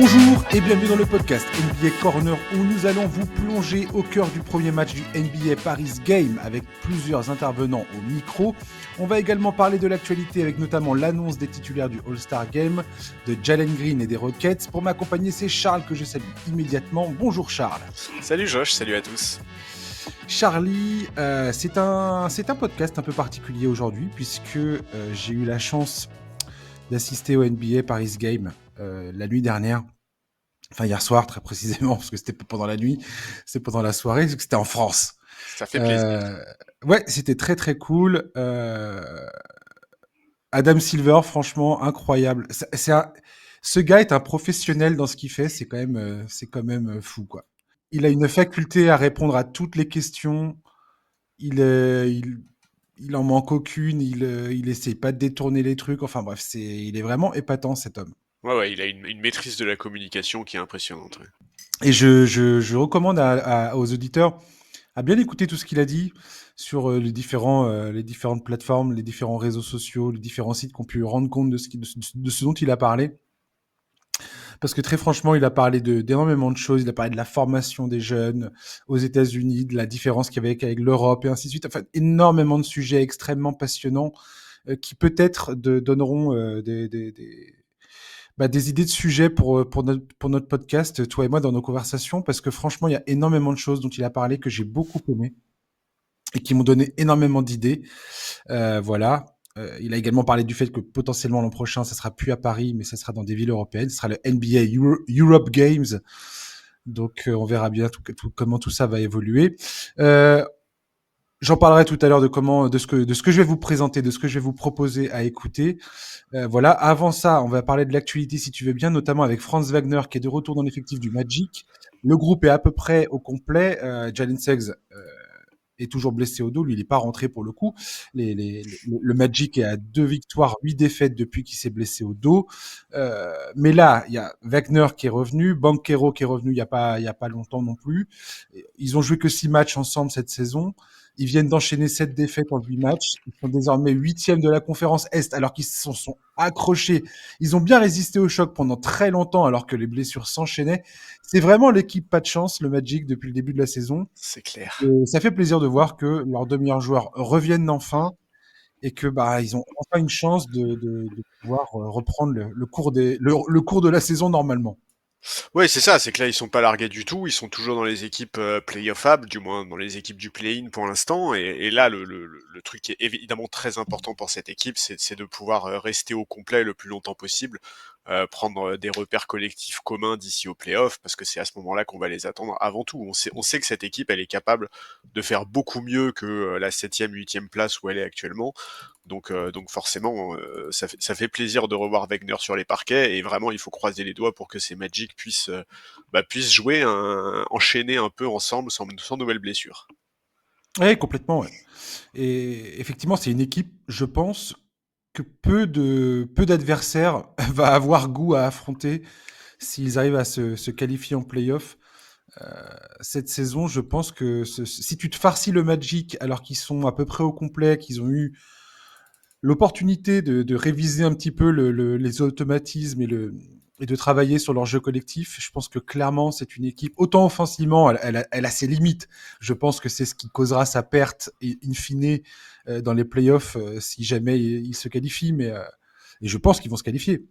Bonjour et bienvenue dans le podcast NBA Corner où nous allons vous plonger au cœur du premier match du NBA Paris Game avec plusieurs intervenants au micro. On va également parler de l'actualité avec notamment l'annonce des titulaires du All-Star Game, de Jalen Green et des Rockets. Pour m'accompagner, c'est Charles que je salue immédiatement. Bonjour Charles. Salut Josh, salut à tous. Charlie, c'est un podcast un peu particulier aujourd'hui puisque j'ai eu la chance d'assister au NBA Paris Game la nuit dernière. Enfin, hier soir, très précisément, parce que c'était pas pendant la nuit, c'était pendant la soirée, parce que c'était en France. Ça fait plaisir. Ouais, c'était très très cool. Adam Silver, franchement, incroyable. Ce gars est un professionnel dans ce qu'il fait, c'est quand même fou, quoi. Il a une faculté à répondre à toutes les questions. Il en manque aucune. Il essaie pas de détourner les trucs. Enfin bref, il est vraiment épatant, cet homme. Ouais, il a une maîtrise de la communication qui est impressionnante. Ouais. Et je recommande aux auditeurs à bien écouter tout ce qu'il a dit sur les différentes plateformes, les différents réseaux sociaux, les différents sites qui ont pu rendre compte de ce dont il a parlé. Parce que très franchement, il a parlé d'énormément de choses. Il a parlé de la formation des jeunes aux États-Unis, de la différence qu'il y avait avec l'Europe et ainsi de suite. Enfin, énormément de sujets extrêmement passionnants qui peut-être donneront des idées de sujets pour notre podcast, toi et moi, dans nos conversations, parce que franchement, il y a énormément de choses dont il a parlé que j'ai beaucoup aimé et qui m'ont donné énormément d'idées. Voilà. Il a également parlé du fait que potentiellement l'an prochain, ça sera plus à Paris, mais ça sera dans des villes européennes. Ce sera le NBA Europe Games. Donc, on verra bien comment tout ça va évoluer. J'en parlerai tout à l'heure de ce que je vais vous présenter, de ce que je vais vous proposer à écouter. Voilà. Avant ça, on va parler de l'actualité, si tu veux bien, notamment avec Franz Wagner, qui est de retour dans l'effectif du Magic. Le groupe est à peu près au complet. Jalen Suggs est toujours blessé au dos. Lui, il n'est pas rentré pour le coup. Le Magic est à 2 victoires, 8 défaites depuis qu'il s'est blessé au dos. Mais là, il y a Wagner qui est revenu, Banchero qui est revenu il y a pas longtemps non plus. Ils ont joué que 6 matchs ensemble cette saison. Ils viennent d'enchaîner 7 défaites en 8 matchs. Ils sont désormais 8e de la conférence Est, alors qu'ils se sont accrochés. Ils ont bien résisté au choc pendant très longtemps, alors que les blessures s'enchaînaient. C'est vraiment l'équipe pas de chance, le Magic, depuis le début de la saison. C'est clair. Et ça fait plaisir de voir que leurs deux meilleurs joueurs reviennent enfin et que ils ont enfin une chance de pouvoir reprendre le cours de la saison normalement. Ouais, c'est ça, c'est que là, ils sont pas largués du tout, ils sont toujours dans les équipes play-offables, du moins dans les équipes du play-in pour l'instant, et là, le truc qui est évidemment très important pour cette équipe, c'est de pouvoir rester au complet le plus longtemps possible, prendre des repères collectifs communs d'ici au play-off, parce que c'est à ce moment-là qu'on va les attendre avant tout. On sait que cette équipe, elle est capable de faire beaucoup mieux que la 7e, 8e place où elle est actuellement, donc forcément, ça fait plaisir de revoir Wagner sur les parquets, et vraiment, il faut croiser les doigts pour que ces Magic puissent jouer, enchaîner un peu ensemble sans nouvelles blessures. Oui, complètement. Ouais. Et effectivement, c'est une équipe, je pense, que peu d'adversaires va avoir goût à affronter s'ils arrivent à se qualifier en play-off. Cette saison, je pense que si tu te farcis le Magic alors qu'ils sont à peu près au complet, qu'ils ont eu l'opportunité de réviser un petit peu les automatismes et de travailler sur leur jeu collectif, je pense que clairement, c'est une équipe, autant offensivement, elle a ses limites. Je pense que c'est ce qui causera sa perte, et in fine, dans les playoffs, si jamais ils se qualifient. Et je pense qu'ils vont se qualifier.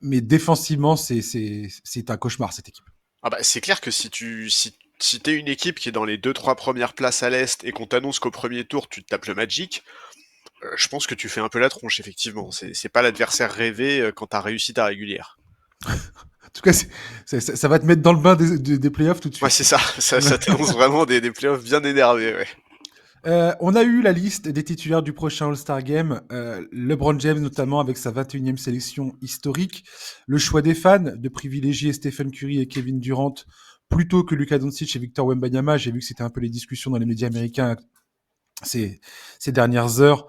Mais défensivement, c'est un cauchemar, cette équipe. Ah bah, c'est clair que si t'es une équipe qui est dans les 2-3 premières places à l'Est et qu'on t'annonce qu'au premier tour, tu te tapes le Magic, je pense que tu fais un peu la tronche, effectivement. C'est pas l'adversaire rêvé quand t'as réussi ta régulière. En tout cas, ça va te mettre dans le bain des playoffs tout de Ouais, suite. c'est ça. Ça t'annonce vraiment des playoffs bien énervés, ouais. On a eu la liste des titulaires du prochain All-Star Game. LeBron James, notamment, avec sa 21e sélection historique. Le choix des fans de privilégier Stephen Curry et Kevin Durant plutôt que Luka Doncic et Victor Wembanyama. J'ai vu que c'était un peu les discussions dans les médias américains ces dernières heures.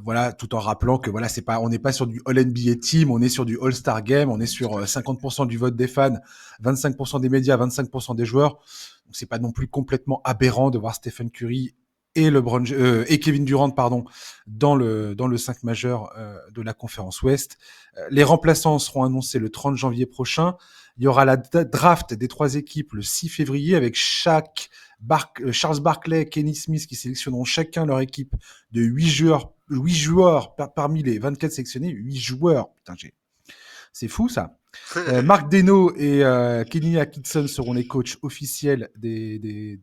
Voilà, tout en rappelant que voilà, on n'est pas sur du All NBA Team, on est sur du All-Star Game, on est sur 50% du vote des fans, 25% des médias, 25% des joueurs. Donc c'est pas non plus complètement aberrant de voir Stephen Curry et Kevin Durant, pardon, dans le 5 majeur de la conférence Ouest. Les remplaçants seront annoncés le 30 janvier prochain. Il y aura la draft des 3 équipes le 6 février avec Charles Barkley, Kenny Smith qui sélectionneront chacun leur équipe de 8 joueurs parmi les 24 sélectionnés. 8 joueurs. Putain, c'est fou ça. Mark Deno et Kenny Atkinson seront les coachs officiels de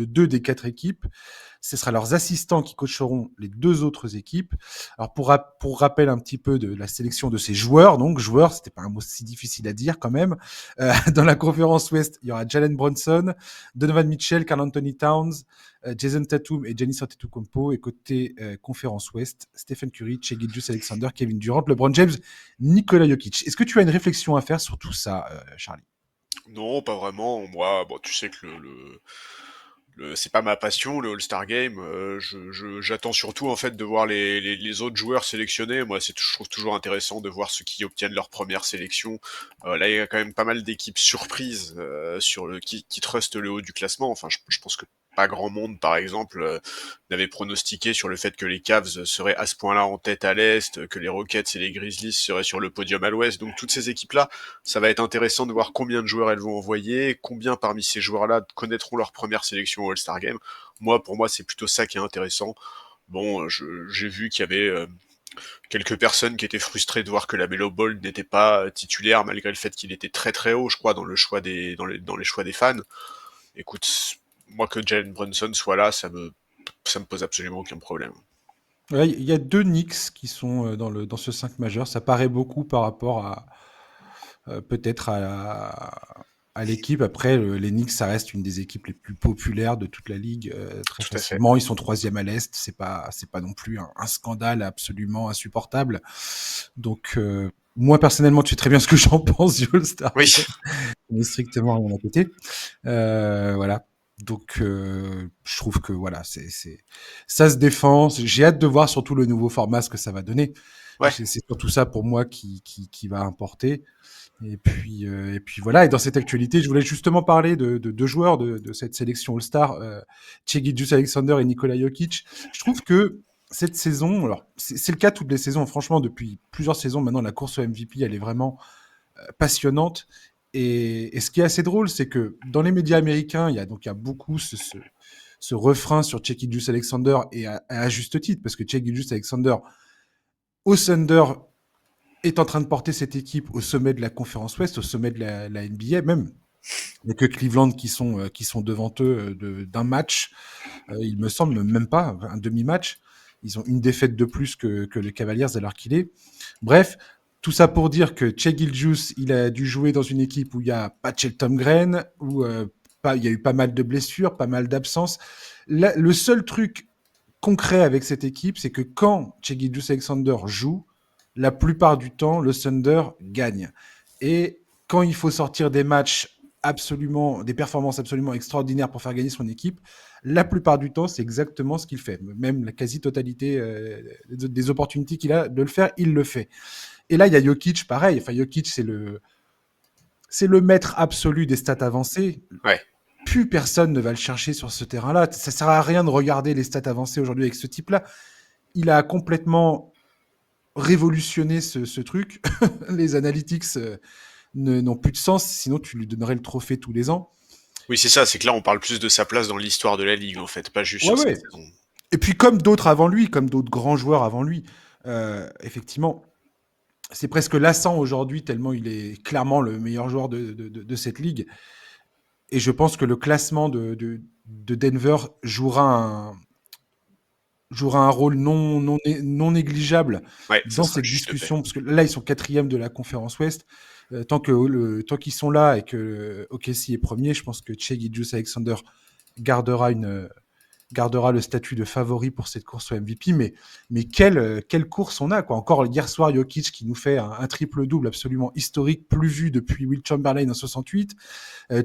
2 des 4 équipes. Ce sera leurs assistants qui coacheront les 2 autres équipes. Alors pour rappel un petit peu de la sélection de ces joueurs, donc joueurs, c'était pas un mot si difficile à dire quand même. Dans la conférence Ouest, il y aura Jalen Brunson, Donovan Mitchell, Karl Anthony Towns, Jason Tatum et Giannis Antetokounmpo. Et côté conférence Ouest, Stephen Curry, Shai Gilgeous-Alexander, Kevin Durant, LeBron James, Nikola Jokic. Est-ce que tu as une réflexion à faire sur tout ça, Charlie? Non, pas vraiment. Moi, bon, tu sais que c'est pas ma passion, le All-Star Game. J'attends surtout en fait de voir les autres joueurs sélectionnés. Moi, je trouve toujours intéressant de voir ceux qui obtiennent leur première sélection. Là, il y a quand même pas mal d'équipes surprises qui trustent le haut du classement. Enfin, je pense que pas grand monde, par exemple, n'avait pronostiqué sur le fait que les Cavs seraient à ce point-là en tête à l'Est, que les Rockets et les Grizzlies seraient sur le podium à l'Ouest. Donc toutes ces équipes-là, ça va être intéressant de voir combien de joueurs elles vont envoyer, combien parmi ces joueurs-là connaîtront leur première sélection au All-Star Game. Pour moi, c'est plutôt ça qui est intéressant. Bon, j'ai vu qu'il y avait quelques personnes qui étaient frustrées de voir que la Melo Ball n'était pas titulaire malgré le fait qu'il était très très haut, je crois, dans les choix des fans. Écoute, moi que Jalen Brunson soit là, ça me pose absolument aucun problème. Ouais, il y a 2 Knicks qui sont dans ce 5 majeur. Ça paraît beaucoup par rapport à peut-être à l'équipe. Après, les Knicks, ça reste une des équipes les plus populaires de toute la ligue, très Tout à fait. facilement. Ils sont 3e à l'Est. C'est pas non plus un scandale absolument insupportable. Donc, moi, personnellement, tu sais très bien ce que j'en pense du All-Star. Oui. Mais strictement rien à côté. Voilà. Donc, je trouve que voilà, ça se défend. J'ai hâte de voir surtout le nouveau format, ce que ça va donner. Ouais. C'est surtout ça pour moi qui va importer. Et puis voilà. Et dans cette actualité, je voulais justement parler de 2 joueurs de cette sélection All-Star, Shai Gilgeous-Alexander et Nikola Jokic. Je trouve que cette saison, alors c'est le cas toutes les saisons, franchement, depuis plusieurs saisons maintenant, la course au MVP, elle est vraiment passionnante. Et ce qui est assez drôle, c'est que dans les médias américains, il y a beaucoup ce refrain sur Shai Gilgeous-Alexander, et à juste titre, parce que Shai Gilgeous-Alexander au Thunder est en train de porter cette équipe au sommet de la conférence Ouest, au sommet de la NBA même. Il n'y a que Cleveland qui sont devant eux d'un match, il me semble même pas, un demi-match. Ils ont une défaite de plus que les Cavaliers à l'heure qu'il est. Bref, tout ça pour dire que Shai Gilgeous, il a dû jouer dans une équipe où il n'y a pas de Shelton Green, où il y a eu pas mal de blessures, pas mal d'absences. Le seul truc concret avec cette équipe, c'est que quand Shai Gilgeous-Alexander joue, la plupart du temps, le Thunder gagne. Et quand il faut sortir des performances absolument extraordinaires pour faire gagner son équipe, la plupart du temps, c'est exactement ce qu'il fait. Même la quasi-totalité des opportunités qu'il a de le faire, il le fait. Et là, il y a Jokic, pareil. Enfin, Jokic, c'est le maître absolu des stats avancées. Ouais. Plus personne ne va le chercher sur ce terrain-là. Ça sert à rien de regarder les stats avancées aujourd'hui avec ce type-là. Il a complètement révolutionné ce truc. Les analytics n'ont plus de sens, sinon tu lui donnerais le trophée tous les ans. Oui, c'est ça, c'est que là on parle plus de sa place dans l'histoire de la ligue en fait, pas juste sur cette saison. Et puis comme d'autres avant lui, comme d'autres grands joueurs avant lui, effectivement, c'est presque lassant aujourd'hui tellement il est clairement le meilleur joueur de cette ligue. Et je pense que le classement de Denver jouera un rôle non négligeable dans cette discussion, parce que là, ils sont 4e de la conférence Ouest. Tant qu'ils sont là et que OKC est premier, je pense que Shai Gilgeous-Alexander gardera le statut de favori pour cette course au MVP. Mais quelle course on a, quoi. Encore hier soir, Jokic qui nous fait un triple-double absolument historique, plus vu depuis Will Chamberlain en 68.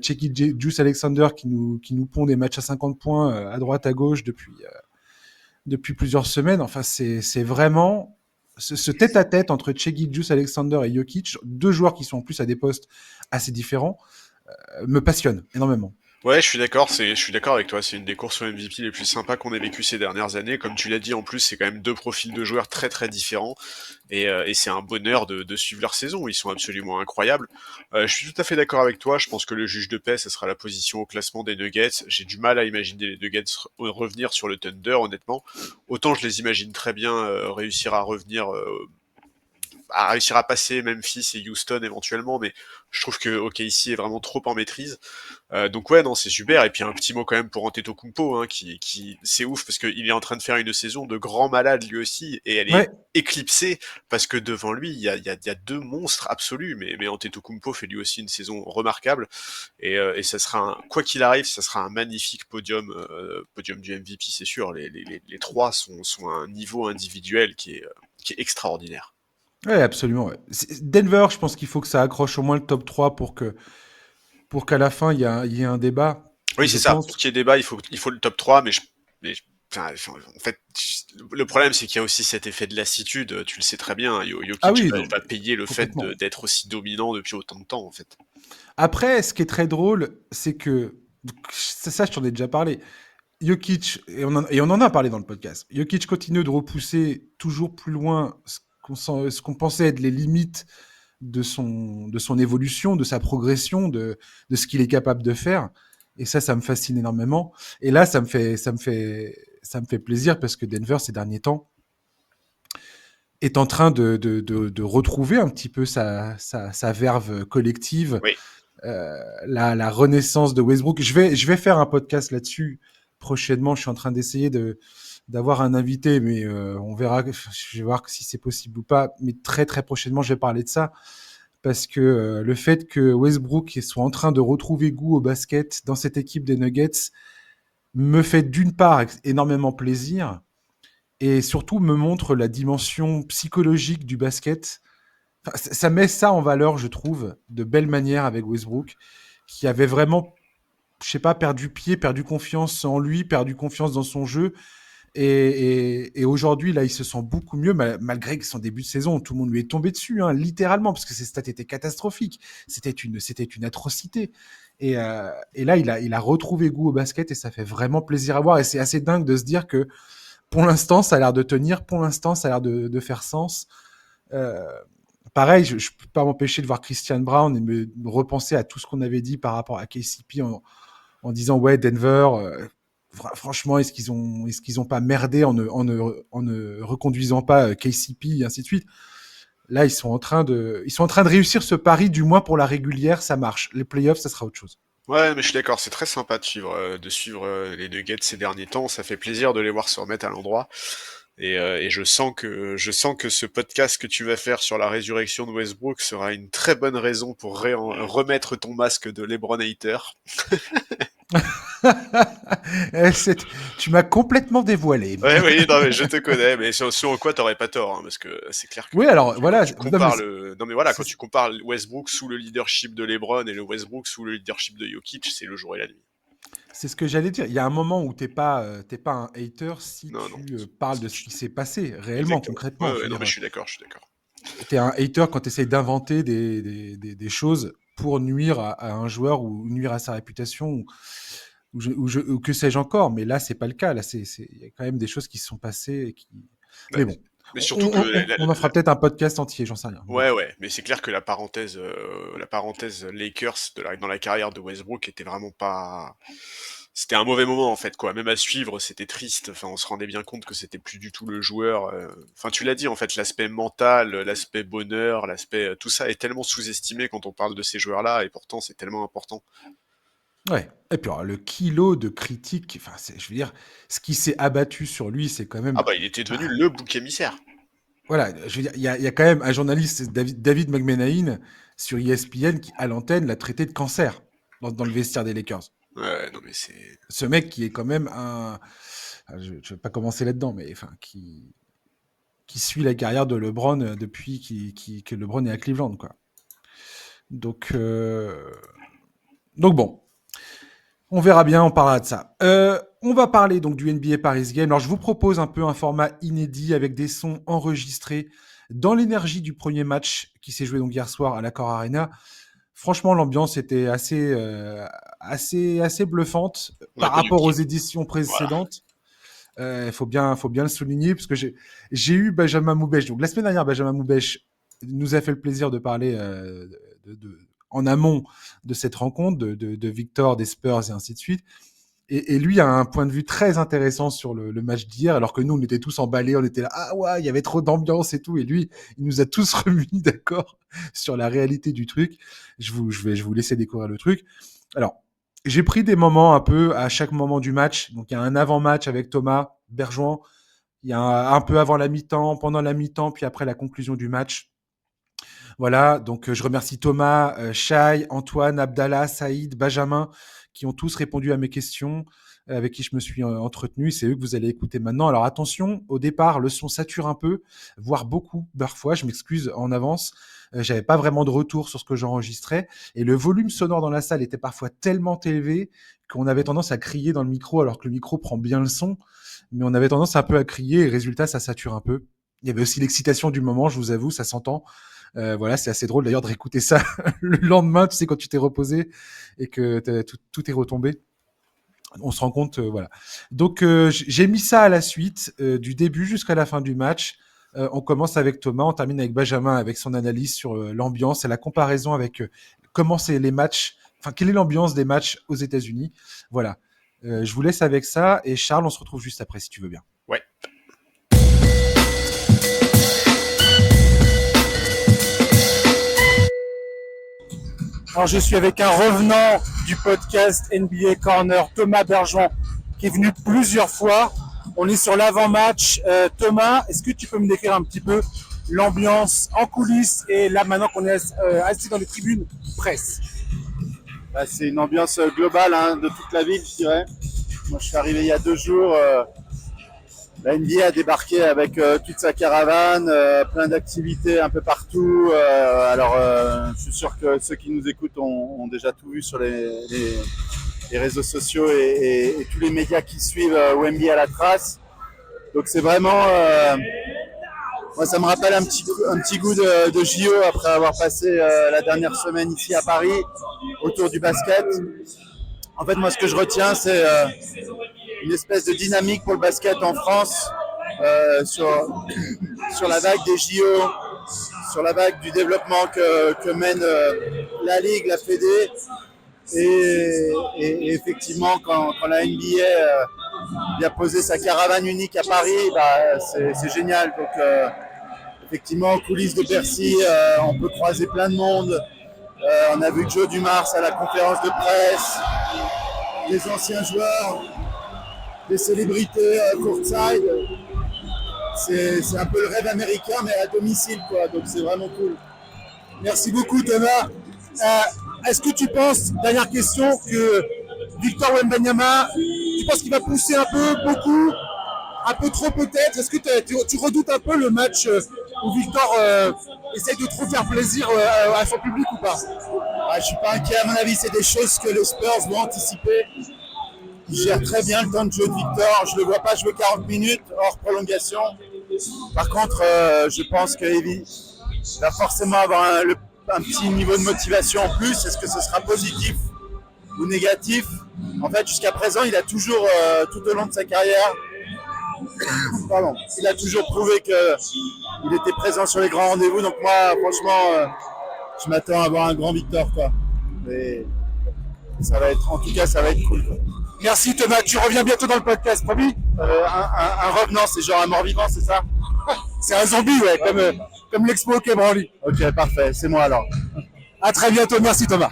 Shai Gilgeous-Alexander qui nous pond des matchs à 50 points à droite, à gauche depuis plusieurs semaines. Enfin, c'est vraiment ce tête-à-tête entre Shai Gilgeous-Alexander et Jokic, 2 joueurs qui sont en plus à des postes assez différents, me passionne énormément. Ouais, je suis d'accord avec toi. C'est une des courses au MVP les plus sympas qu'on ait vécues ces dernières années. Comme tu l'as dit, en plus, c'est quand même deux profils de joueurs très très différents. Et c'est un bonheur de suivre leur saison. Ils sont absolument incroyables. Je suis tout à fait d'accord avec toi. Je pense que le juge de paix, ce sera la position au classement des Nuggets. J'ai du mal à imaginer les Nuggets revenir sur le Thunder, honnêtement. Autant je les imagine très bien réussir à revenir à réussir à passer Memphis et Houston éventuellement, mais je trouve que OKC est vraiment trop en maîtrise. Donc ouais, non, c'est super. Et puis un petit mot quand même pour Antetokounmpo, hein, qui c'est ouf parce qu'il est en train de faire une saison de grand malade lui aussi, et elle est Ouais, éclipsée parce que devant lui, il y a deux monstres absolus, mais Antetokounmpo fait lui aussi une saison remarquable, et ça sera quoi qu'il arrive, ça sera un magnifique podium du MVP, c'est sûr. Les trois sont à un niveau individuel qui est extraordinaire. ouais, absolument. Ouais. Denver, je pense qu'il faut que ça accroche au moins le top 3 pour qu'à la fin, il y ait un débat, Oui, je c'est ça. Pour pense. qu'il y ait débat, il faut le top 3, enfin, en fait, le problème, c'est qu'il y a aussi cet effet de lassitude. Tu le sais très bien. Ah Jokic oui, non, va payer le fait complètement. d'être aussi dominant depuis autant de temps, en fait. Après, ce qui est très drôle, c'est que, ça, je t'en ai déjà parlé. Jokic, et on en a parlé dans le podcast, Jokic continue de repousser toujours plus loin ce qu'on pensait être les limites de son évolution, de sa progression, de ce qu'il est capable de faire. Et ça me fascine énormément. Et là, ça me fait plaisir parce que Denver, ces derniers temps, est en train de retrouver un petit peu sa verve collective, Oui. la renaissance de Westbrook. Je vais faire un podcast là-dessus prochainement. Je suis en train d'essayer d'avoir un invité, mais on verra. Je vais voir si c'est possible ou pas. Mais très très prochainement, je vais parler de ça parce que le fait que Westbrook soit en train de retrouver goût au basket dans cette équipe des Nuggets me fait d'une part énormément plaisir et surtout me montre la dimension psychologique du basket. Enfin, ça met ça en valeur, je trouve, de belle manière avec Westbrook, qui avait vraiment, je sais pas, perdu pied, perdu confiance en lui, perdu confiance dans son jeu. Et aujourd'hui, là, il se sent beaucoup mieux, malgré que son début de saison, tout le monde lui est tombé dessus, hein, littéralement, parce que ses stats étaient catastrophiques. C'était une atrocité. Et là, il a retrouvé goût au basket et ça fait vraiment plaisir à voir. Et c'est assez dingue de se dire que pour l'instant, ça a l'air de tenir, pour l'instant, ça a l'air de faire sens. Euh, Pareil, je peux pas m'empêcher de voir Christian Brown et me repenser à tout ce qu'on avait dit par rapport à KCP en disant ouais Denver, franchement est-ce qu'ils ont pas merdé en ne reconduisant pas KCP et ainsi de suite. Là ils sont en train de réussir ce pari, du moins pour la régulière ça marche. Les playoffs ça sera autre chose. Ouais, mais je suis d'accord. C'est très sympa de suivre les Nuggets ces derniers temps. Ça fait plaisir de les voir se remettre à l'endroit. Et je sens que ce podcast que tu vas faire sur la résurrection de Westbrook sera une très bonne raison pour remettre ton masque de LeBron hater. Tu m'as complètement dévoilé. Ouais, oui, non, mais je te connais, mais sur en quoi t'aurais pas tort, hein, parce que c'est clair que Oui alors quand voilà, tu non mais compares non mais voilà, quand c'est tu compares Westbrook sous le leadership de LeBron et le Westbrook sous le leadership de Jokic, c'est le jour et la nuit. c'est ce que j'allais dire. Il y a un moment où t'es pas un hater si Non, non, tu parles de ce qui s'est passé réellement, exactement. Ouais, concrètement. Je ouais, veux non, mais dire, je suis d'accord, je suis d'accord. t'es un hater quand tu essayes d'inventer des choses pour nuire à un joueur ou nuire à sa réputation ou que sais-je encore. Mais là, c'est pas le cas. Là, il y a quand même des choses qui se sont passées. Ouais. Mais bon, Mais surtout que on en fera peut-être un podcast entier, j'en sais rien. Bon. ouais, ouais, mais c'est clair que la parenthèse Lakers dans la carrière de Westbrook était vraiment pas. C'était un mauvais moment en fait, quoi. Même à suivre, c'était triste. Enfin, on se rendait bien compte que c'était plus du tout le joueur. Enfin, tu l'as dit en fait, l'aspect mental, l'aspect bonheur, l'aspect tout ça est tellement sous-estimé quand on parle de ces joueurs-là, et pourtant c'est tellement important. Ouais. Et puis alors, le kilo de critiques, enfin, je veux dire, ce qui s'est abattu sur lui, c'est quand Ah même. bah, il était devenu Enfin, le bouc émissaire. voilà, je veux dire, il y a quand même un journaliste, David McMenahin, sur ESPN, qui, à l'antenne, l'a traité de cancer dans le vestiaire des Lakers. Ouais, non mais c'est. Ce mec qui est quand même un. Je ne vais pas commencer là-dedans, mais enfin, qui suit la carrière de LeBron depuis que LeBron est à Cleveland, quoi. Donc, donc bon, on verra bien, on parlera de ça. On va parler donc du NBA Paris Game. Alors, je vous propose un peu un format inédit avec des sons enregistrés dans l'énergie du premier match qui s'est joué donc hier soir à l'Accor Arena. Franchement, l'ambiance était assez bluffante On n'a par pas du rapport aux pied. éditions Voilà. précédentes. Il faut bien le souligner parce que j'ai eu Benjamin Moubèche. Donc la semaine dernière, Benjamin Moubèche nous a fait le plaisir de parler en amont de cette rencontre de Victor, des Spurs et ainsi de suite. Et lui a un point de vue très intéressant sur le match d'hier, alors que nous, on était tous emballés, on était là, ah ouais, il y avait trop d'ambiance et tout. Et lui, il nous a tous remis d'accord sur la réalité du truc. Je vais vous laisser découvrir le truc. Alors, j'ai pris des moments un peu à chaque moment du match. Donc, il y a un avant-match avec Thomas Bergeron. Il y a un peu avant la mi-temps, pendant la mi-temps, puis après la conclusion du match. Voilà, donc je remercie Thomas, Shai, Antoine, Abdallah, Saïd, Benjamin, qui ont tous répondu à mes questions, avec qui je me suis entretenu. C'est eux que vous allez écouter maintenant. Alors attention, au départ, le son sature un peu, voire beaucoup parfois. Je m'excuse en avance. J'avais pas vraiment de retour sur ce que j'enregistrais. Et le volume sonore dans la salle était parfois tellement élevé qu'on avait tendance à crier dans le micro, alors que le micro prend bien le son. Mais on avait tendance un peu à crier et résultat, ça sature un peu. Il y avait aussi l'excitation du moment, je vous avoue, ça s'entend. Voilà, c'est assez drôle d'ailleurs de réécouter ça le lendemain, tu sais, quand tu t'es reposé et que tout est retombé. On se rend compte, voilà. Donc, j'ai mis ça à la suite, du début jusqu'à la fin du match. On commence avec Thomas, on termine avec Benjamin, avec son analyse sur l'ambiance et la comparaison avec comment c'est les matchs, enfin, quelle est l'ambiance des matchs aux États-Unis. Voilà. Je vous laisse avec ça. Et Charles, on se retrouve juste après, si tu veux bien. Ouais. Alors, je suis avec un revenant du podcast NBA Corner, Thomas Bergeron, qui est venu plusieurs fois. On est sur l'avant-match. Thomas, est-ce que tu peux me décrire un petit peu l'ambiance en coulisses et là maintenant qu'on est assis dans les tribunes presse? Bah, c'est une ambiance globale de toute la ville, je dirais. Moi, je suis arrivé il y a 2 jours. La NBA a débarqué avec toute sa caravane, plein d'activités un peu partout. Je suis sûr que ceux qui nous écoutent ont déjà tout vu sur les réseaux sociaux et tous les médias qui suivent Wemby à la trace. Donc c'est vraiment, moi ça me rappelle un petit goût de JO après avoir passé la dernière semaine ici à Paris autour du basket. En fait, moi ce que je retiens, c'est une espèce de dynamique pour le basket en France sur la vague des JO, sur la vague du développement que mène la Ligue, la Fédé. Et effectivement, quand la NBA a posé sa caravane unique à Paris, bah, c'est génial. Donc, effectivement, coulisses de Bercy, on peut croiser plein de monde. On a vu Joe Dumars à la conférence de presse, des anciens joueurs, des célébrités courtside. C'est un peu le rêve américain, mais à domicile, quoi. Donc c'est vraiment cool. Merci beaucoup, Thomas. Est-ce que tu penses, dernière question, que Victor Wembanyama, tu penses qu'il va pousser un peu, beaucoup, un peu trop peut-être? Est-ce que tu redoutes un peu le match où Victor essaye de trop faire plaisir à son public ou pas? Je suis pas inquiet, à mon avis, c'est des choses que les Spurs vont anticiper. Il gère très bien le temps de jeu de Victor. Je ne le vois pas jouer 40 minutes hors prolongation. Par contre, je pense qu'il va forcément avoir un petit niveau de motivation en plus. Est-ce que ce sera positif ou négatif? En fait, jusqu'à présent, il a toujours, tout au long de sa carrière, il a toujours prouvé qu'il était présent sur les grands rendez-vous. Donc moi, franchement, je m'attends à avoir un grand Victor, quoi. Mais ça va être, en tout cas, ça va être cool, quoi. Merci Thomas, tu reviens bientôt dans le podcast, promis? Un revenant, c'est genre un mort-vivant, c'est ça? C'est un zombie, ouais, comme l'Expo Quai Branly. Ok, parfait, c'est moi alors. À très bientôt, merci Thomas.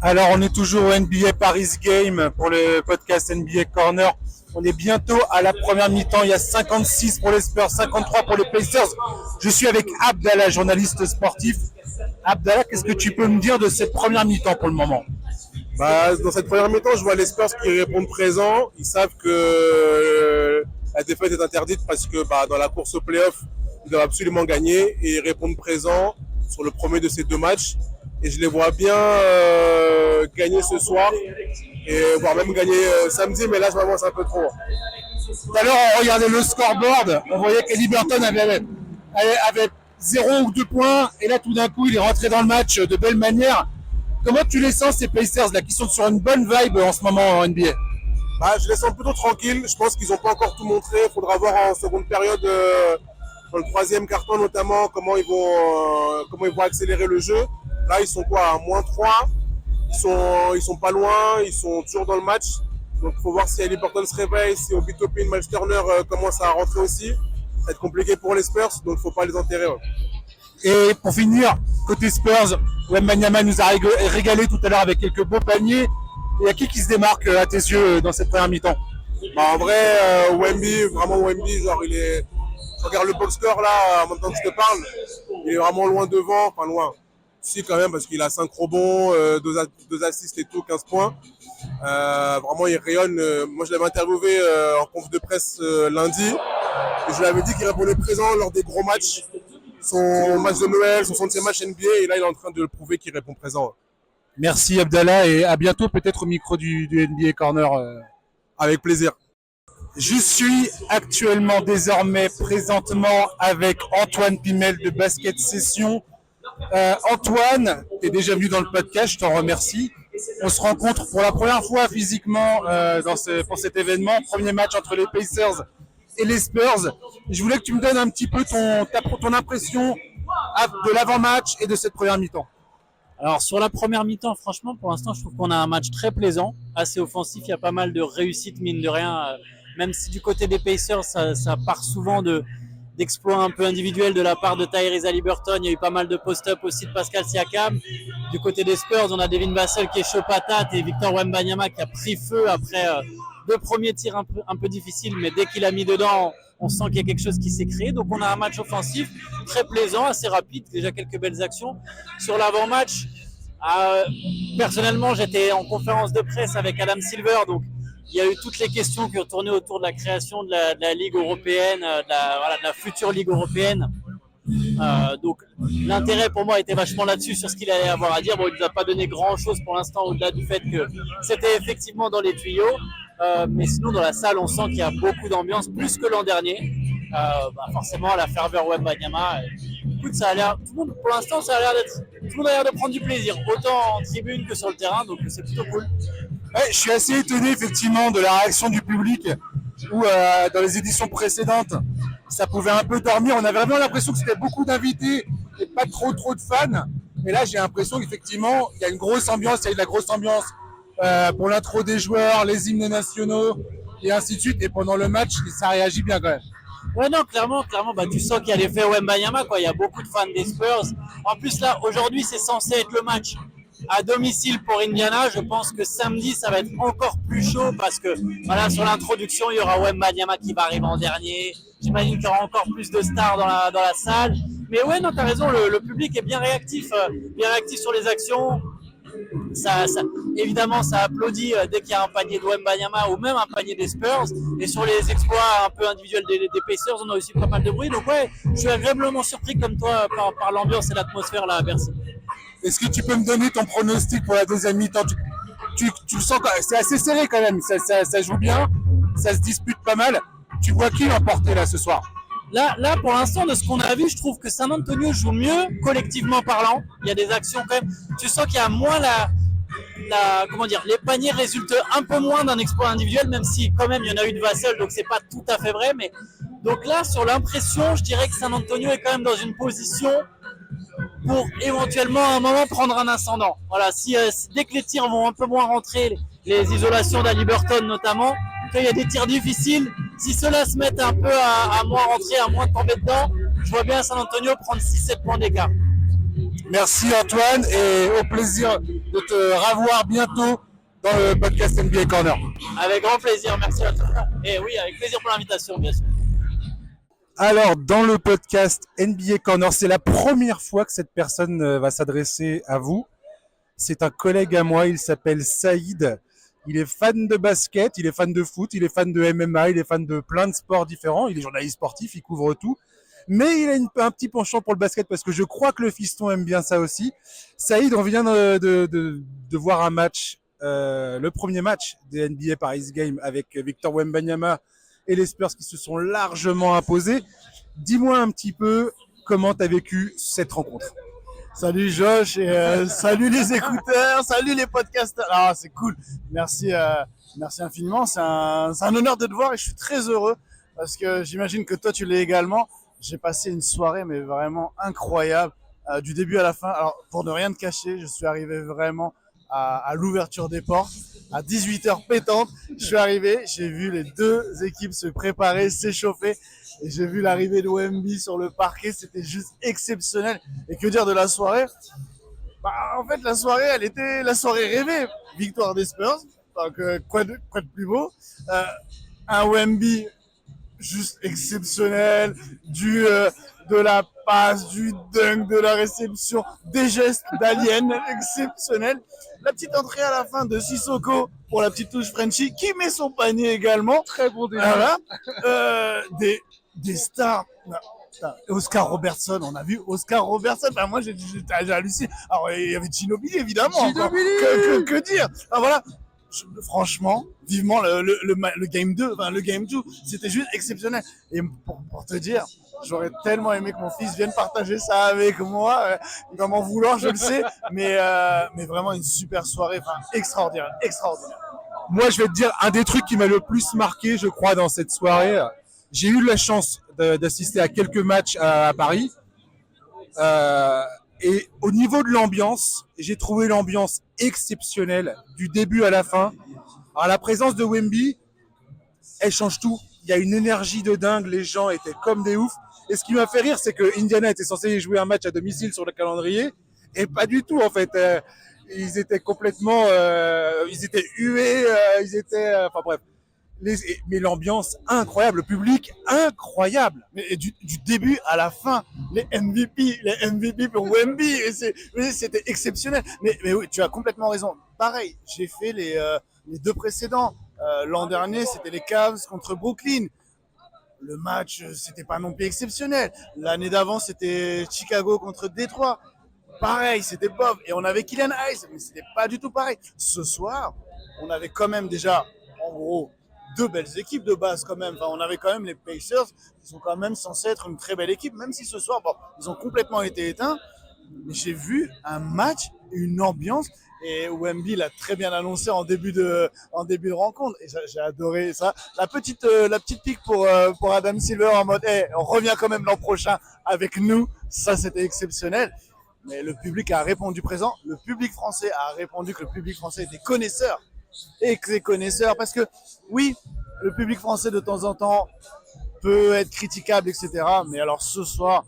Alors, on est toujours au NBA Paris Game pour le podcast NBA Corner. On est bientôt à la première mi-temps. Il y a 56 pour les Spurs, 53 pour les Pacers. Je suis avec Abdallah, journaliste sportif. Abdallah, qu'est-ce que tu peux me dire de cette première mi-temps pour le moment? Dans cette première mi-temps, je vois les Spurs qui répondent présents. Ils savent que la défaite est interdite parce que dans la course au play-off, ils doivent absolument gagner et ils répondent présents sur le premier de ces 2 matchs. Et je les vois bien gagner ce soir et voire même gagner samedi, mais là je m'avance un peu trop. Tout à l'heure, on regardait le scoreboard, on voyait qu'Eddie Burton avait 0 ou 2 points, et là tout d'un coup il est rentré dans le match de belle manière. Comment tu les sens ces Pacers là qui sont sur une bonne vibe en ce moment en NBA? Je les sens plutôt tranquilles. Je pense qu'ils n'ont pas encore tout montré. Il faudra voir en seconde période, dans le troisième quart-temps notamment, comment ils vont accélérer le jeu. Là, ils sont quoi, à -3. Ils sont pas loin. Ils sont toujours dans le match. Donc, il faut voir si Haliburton se réveille, si Obi Toppin, Miles Turner commence à rentrer aussi. Ça va être compliqué pour les Spurs, donc il ne faut pas les enterrer. Ouais. Et pour finir, côté Spurs, Wembanyama nous a régalé tout à l'heure avec quelques beaux paniers. Il y a qui se démarque à tes yeux dans cette première mi-temps? En vrai, Wemby, genre je regarde le box score là, en même temps que je te parle, il est vraiment loin devant, enfin loin. Si quand même, parce qu'il a 5 rebonds, 2 assists et tout, 15 points. Vraiment, il rayonne. Moi, je l'avais interviewé en conf de presse lundi, et je lui avais dit qu'il répondait présent lors des gros matchs. Son match de Noël, son 100e match NBA, et là, il est en train de le prouver qu'il répond présent. Merci Abdallah, et à bientôt peut-être au micro du NBA Corner. Avec plaisir. Je suis actuellement désormais présentement avec Antoine Pimel de Basket Session. Antoine, tu es déjà venu dans le podcast, je t'en remercie. On se rencontre pour la première fois physiquement pour cet événement, premier match entre les Pacers et les Spurs. Je voulais que tu me donnes un petit peu ton impression de l'avant-match et de cette première mi-temps. Alors sur la première mi-temps, franchement, pour l'instant, je trouve qu'on a un match très plaisant, assez offensif. Il y a pas mal de réussites, mine de rien. Même si du côté des Pacers, ça part souvent d'exploits un peu individuels de la part de Tyrese Haliburton. Il y a eu pas mal de post-up aussi de Pascal Siakam. Du côté des Spurs, on a Devin Vassell qui est chaud patate et Victor Wembanyama qui a pris feu après 2 premiers tirs un peu difficiles, mais dès qu'il a mis dedans, on sent qu'il y a quelque chose qui s'est créé. Donc on a un match offensif très plaisant, assez rapide, déjà quelques belles actions. Sur l'avant-match, personnellement, j'étais en conférence de presse avec Adam Silver, donc il y a eu toutes les questions qui ont tourné autour de la création de la Ligue européenne, de la future Ligue européenne. Donc l'intérêt pour moi était vachement là-dessus, sur ce qu'il allait avoir à dire. Bon, il ne nous a pas donné grand-chose pour l'instant, au-delà du fait que c'était effectivement dans les tuyaux. Mais sinon, dans la salle, on sent qu'il y a beaucoup d'ambiance, plus que l'an dernier. Forcément, la ferveur Wembanyama. Écoute, ça a l'air, pour l'instant, tout le monde a l'air de prendre du plaisir, autant en tribune que sur le terrain, donc c'est plutôt cool. Ouais, je suis assez étonné effectivement de la réaction du public, où dans les éditions précédentes, ça pouvait un peu dormir. On avait vraiment l'impression que c'était beaucoup d'invités et pas trop de fans. Mais là, j'ai l'impression qu'effectivement, il y a une grosse ambiance, il y a eu de la grosse ambiance pour l'intro des joueurs, les hymnes nationaux et ainsi de suite. Et pendant le match, ça réagit bien quand même. Ouais, non, clairement, tu sens qu'il y a l'effet Wembanyama, quoi. Il y a beaucoup de fans des Spurs. En plus, là, aujourd'hui, c'est censé être le match à domicile pour Indiana. Je pense que samedi, ça va être encore plus chaud parce que, voilà, sur l'introduction, il y aura Wembanyama qui va arriver en dernier. J'imagine qu'il y aura encore plus de stars dans la salle. Mais ouais, non, t'as raison, le public est bien réactif sur les actions. Évidemment, ça applaudit dès qu'il y a un panier de Wembanyama ou même un panier des Spurs. Et sur les exploits un peu individuels des Pacers, on a aussi pas mal de bruit. Donc ouais, je suis agréablement surpris comme toi par l'ambiance et l'atmosphère là à Bercy. Est-ce que tu peux me donner ton pronostic pour la deuxième mi-temps? Tu sens que c'est assez serré quand même, ça joue bien, ça se dispute pas mal. Tu vois qui l'emporter là ce soir? Là, pour l'instant, de ce qu'on a vu, je trouve que San Antonio joue mieux, collectivement parlant. Il y a des actions quand même. Tu sens qu'il y a moins les paniers résultent un peu moins d'un exploit individuel, même si quand même il y en a eu de Vassell, donc c'est pas tout à fait vrai. Mais donc là, sur l'impression, je dirais que San Antonio est quand même dans une position pour éventuellement à un moment prendre un ascendant. Voilà, si dès que les tirs vont un peu moins rentrer, les isolations d'Haliburton notamment, qu'il y a des tirs difficiles, si ceux-là se mettent un peu à moins rentrer, à moins tomber dedans, je vois bien San Antonio prendre 6-7 points d'écart. Merci Antoine, et au plaisir de te revoir bientôt dans le podcast NBA Corner. Avec grand plaisir, merci à toi. Et oui, avec plaisir pour l'invitation, bien sûr. Alors, dans le podcast NBA Corner, c'est la première fois que cette personne va s'adresser à vous. C'est un collègue à moi, il s'appelle Saïd. Il est fan de basket, il est fan de foot, il est fan de MMA, il est fan de plein de sports différents. Il est journaliste sportif, il couvre tout. Mais il a un petit penchant pour le basket parce que je crois que le fiston aime bien ça aussi. Saïd, on vient de voir un match, le premier match des NBA Paris Games avec Victor Wembanyama et les Spurs qui se sont largement imposés. Dis-moi un petit peu comment tu as vécu cette rencontre? Salut Josh et salut les écouteurs, salut les podcasters. Ah, c'est cool. Merci infiniment. C'est un honneur de te voir et je suis très heureux parce que j'imagine que toi tu l'es également. J'ai passé une soirée mais vraiment incroyable du début à la fin. Alors pour ne rien te cacher, je suis arrivé vraiment à l'ouverture des portes à 18h pétante. Je suis arrivé, j'ai vu les deux équipes se préparer, s'échauffer. Et j'ai vu l'arrivée de Wemby sur le parquet, c'était juste exceptionnel. Et que dire de la soirée? Bah, en fait, la soirée, elle était la soirée rêvée. Victoire des Spurs, donc quoi de plus beau. Un Wemby juste exceptionnel, de la passe, du dunk, de la réception, des gestes d'alien exceptionnels. La petite entrée à la fin de Sissoko pour la petite touche Frenchie, qui met son panier également. Très bon début. Voilà. Des stars. Putain, Oscar Robertson, on a vu Oscar Robertson. Enfin, moi, j'ai halluciné. Alors, il y avait Ginobili, évidemment. Que dire? Ah, voilà. Franchement, vivement le game 2, enfin le game 2, c'était juste exceptionnel. Et pour te dire, j'aurais tellement aimé que mon fils vienne partager ça avec moi. Il va m'en vouloir, je le sais, mais vraiment une super soirée, enfin extraordinaire. Moi, je vais te dire, un des trucs qui m'a le plus marqué, je crois, dans cette soirée, j'ai eu la chance d'assister à quelques matchs à Paris. Et au niveau de l'ambiance, j'ai trouvé l'ambiance exceptionnelle du début à la fin. Alors la présence de Wemby, elle change tout. Il y a une énergie de dingue, les gens étaient comme des oufs. Et ce qui m'a fait rire, c'est que Indiana était censé jouer un match à domicile sur le calendrier, et pas du tout en fait. Ils étaient complètement, ils étaient hués, enfin bref. Mais l'ambiance incroyable, le public incroyable. Mais du début à la fin, les MVP pour Wemby, c'était exceptionnel. Mais oui, tu as complètement raison. Pareil, j'ai fait les deux précédents. L'an dernier, c'était les Cavs contre Brooklyn. Le match, c'était pas non plus exceptionnel. L'année d'avant, c'était Chicago contre Détroit. Pareil, c'était Bob. Et on avait Killian Hayes, mais c'était pas du tout pareil. Ce soir, on avait quand même déjà, en gros, deux belles équipes de base quand même. Enfin, on avait quand même les Pacers, qui sont quand même censés être une très belle équipe, même si ce soir, bon, ils ont complètement été éteints. Mais j'ai vu un match, une ambiance, et Wemby l'a très bien annoncé en début de rencontre. Et j'ai adoré ça. La petite pique pour Adam Silver en mode, hey, on revient quand même l'an prochain avec nous. Ça, c'était exceptionnel. Mais le public a répondu présent. Le public français a répondu que le public français est des connaisseurs. Et que des connaisseurs, parce que oui, le public français de temps en temps peut être critiquable, etc. Mais alors ce soir,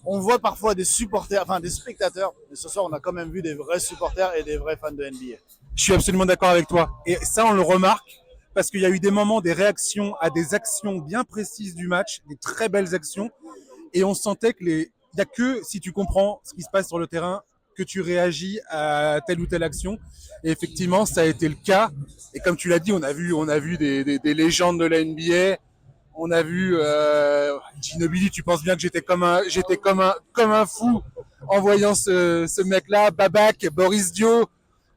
on voit parfois des supporters, enfin des spectateurs, mais ce soir on a quand même vu des vrais supporters et des vrais fans de NBA. Je suis absolument d'accord avec toi. Et ça, on le remarque parce qu'il y a eu des moments, des réactions à des actions bien précises du match, des très belles actions. Et on sentait que il n'y a que si tu comprends ce qui se passe sur le terrain que tu réagis à telle ou telle action. Et effectivement, ça a été le cas. Et comme tu l'as dit, on a vu des légendes de la NBA. On a vu Ginobili. Tu penses bien que j'étais comme un fou en voyant ce mec-là, Babac, Boris Dio,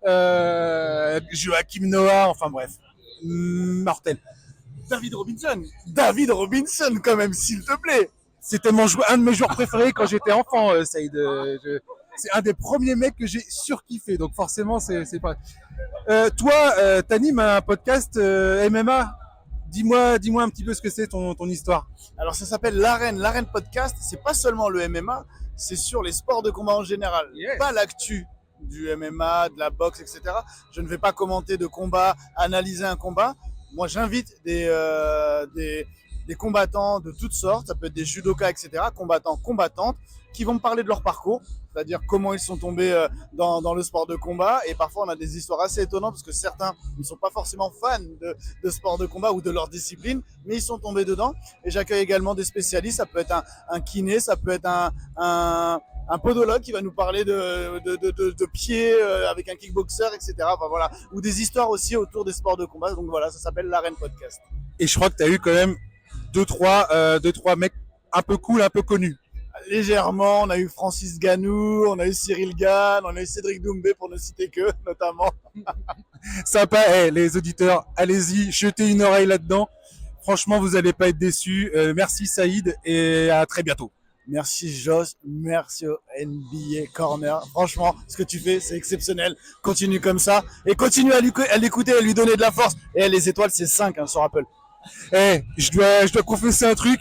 Joachim Noah. Enfin bref, mortel. David Robinson, quand même, s'il te plaît. C'était un de mes joueurs préférés quand j'étais enfant, Saïd. C'est un des premiers mecs que j'ai surkiffé, donc forcément c'est pas. Toi, t'animes un podcast MMA. Dis-moi un petit peu ce que c'est ton histoire. Alors ça s'appelle l'Arène Podcast. C'est pas seulement le MMA, c'est sur les sports de combat en général, pas l'actu du MMA, de la boxe, etc. Je ne vais pas commenter de combat, analyser un combat. Moi, j'invite des combattants de toutes sortes, ça peut être des judokas, etc., combattants, combattantes, qui vont me parler de leur parcours, c'est-à-dire comment ils sont tombés dans le sport de combat. Et parfois, on a des histoires assez étonnantes parce que certains ne sont pas forcément fans de sport de combat ou de leur discipline, mais ils sont tombés dedans. Et j'accueille également des spécialistes, ça peut être un kiné, ça peut être un podologue qui va nous parler de pieds avec un kickboxer, etc. Enfin, voilà. Ou des histoires aussi autour des sports de combat. Donc voilà, ça s'appelle l'Arène Podcast. Et je crois que tu as eu quand même deux, trois mecs un peu cool, un peu connus. Légèrement, on a eu Francis Ganou, on a eu Cyril Gann, on a eu Cédric Doumbé pour ne citer que, notamment. Sympa, les auditeurs, allez-y, jetez une oreille là-dedans. Franchement, vous n'allez pas être déçus. Merci Saïd et à très bientôt. Merci Josh, merci au NBA Corner. Franchement, ce que tu fais, c'est exceptionnel. Continue comme ça et continue à l'écouter, à lui donner de la force. Et les étoiles, c'est 5 sur Apple. Je dois confesser un truc.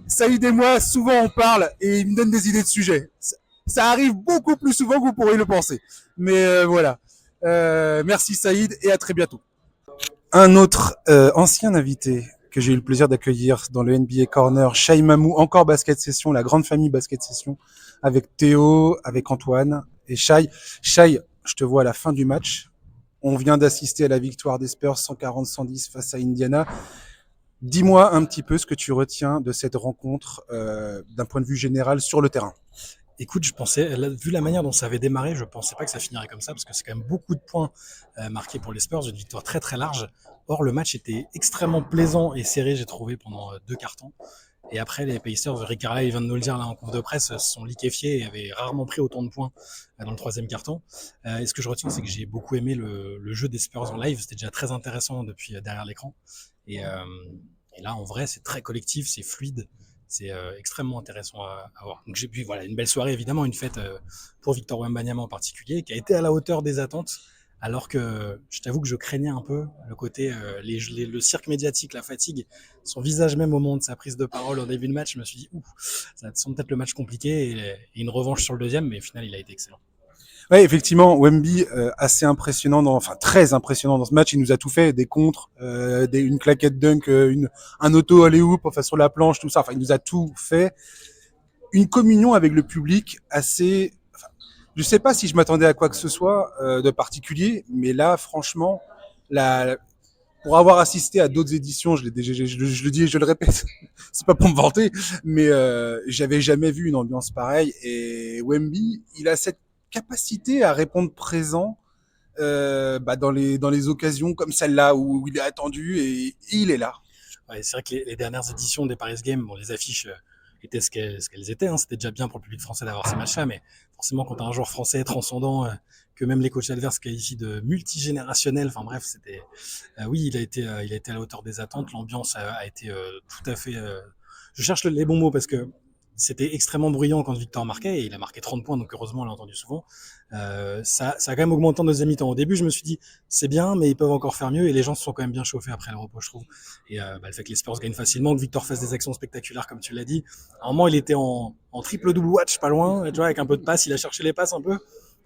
Saïd et moi, souvent on parle et il me donne des idées de sujets. Ça arrive beaucoup plus souvent que vous pourriez le penser. Mais voilà. Merci Saïd et à très bientôt. Un autre ancien invité que j'ai eu le plaisir d'accueillir dans le NBA Corner, Shai Mamou, encore Basket Session, la grande famille Basket Session, avec Théo, avec Antoine et Shai. Shai, je te vois à la fin du match. On vient d'assister à la victoire des Spurs 140-110 face à Indiana. Dis-moi un petit peu ce que tu retiens de cette rencontre d'un point de vue général sur le terrain. Écoute, vu la manière dont ça avait démarré, je pensais pas que ça finirait comme ça, parce que c'est quand même beaucoup de points marqués pour les Spurs, une victoire très très large. Or, le match était extrêmement plaisant et serré, j'ai trouvé, pendant 2 quarts-temps. Et après, les Pacers, Rick Carlisle vient de nous le dire là en conf de presse, se sont liquéfiés et avaient rarement pris autant de points dans le 3e quart-temps. Et ce que je retiens, c'est que j'ai beaucoup aimé le jeu des Spurs en live. C'était déjà très intéressant depuis derrière l'écran. Et là, en vrai, c'est très collectif, c'est fluide. C'est extrêmement intéressant à voir. Donc j'ai pu une belle soirée, évidemment, une fête pour Victor Wembanyama en particulier, qui a été à la hauteur des attentes, alors que je t'avoue que je craignais un peu le côté le cirque médiatique, la fatigue, son visage même au moment de sa prise de parole au début de match. Je me suis dit ça semble peut-être le match compliqué et une revanche sur le 2e, mais au final il a été excellent. Ouais, effectivement, Wemby assez impressionnant, très impressionnant dans ce match. Il nous a tout fait, des contres, une claquette dunk, un auto alley-oop, sur la planche, tout ça. Enfin, il nous a tout fait. Une communion avec le public assez. Je sais pas si je m'attendais à quoi que ce soit de particulier, mais là, franchement, pour avoir assisté à d'autres éditions, je le dis et je le répète, c'est pas pour me vanter, mais j'avais jamais vu une ambiance pareille. Et Wemby, il a cette capacité à répondre présent dans les occasions comme celle-là où il est attendu et il est là. Ouais, c'est vrai que les dernières éditions des Paris Games, les affiches étaient ce qu'elles étaient. C'était déjà bien pour le public français d'avoir ces matchs-là, mais forcément quand tu as un joueur français transcendant, que même les coachs adverses qualifient de multigénérationnel, enfin bref, c'était oui, il a été à la hauteur des attentes. L'ambiance a été tout à fait. Je cherche les bons mots parce que c'était extrêmement bruyant quand Victor marquait, et il a marqué 30 points, donc heureusement on l'a entendu souvent. Ça a quand même augmenté en 2e mi-temps. Au début, je me suis dit, c'est bien, mais ils peuvent encore faire mieux, et les gens se sont quand même bien chauffés après le repos, je trouve. Et le fait que les Spurs gagnent facilement, que Victor fasse des actions spectaculaires, comme tu l'as dit. À un moment, il était en triple-double watch, pas loin, tu vois, avec un peu de passe, il a cherché les passes un peu.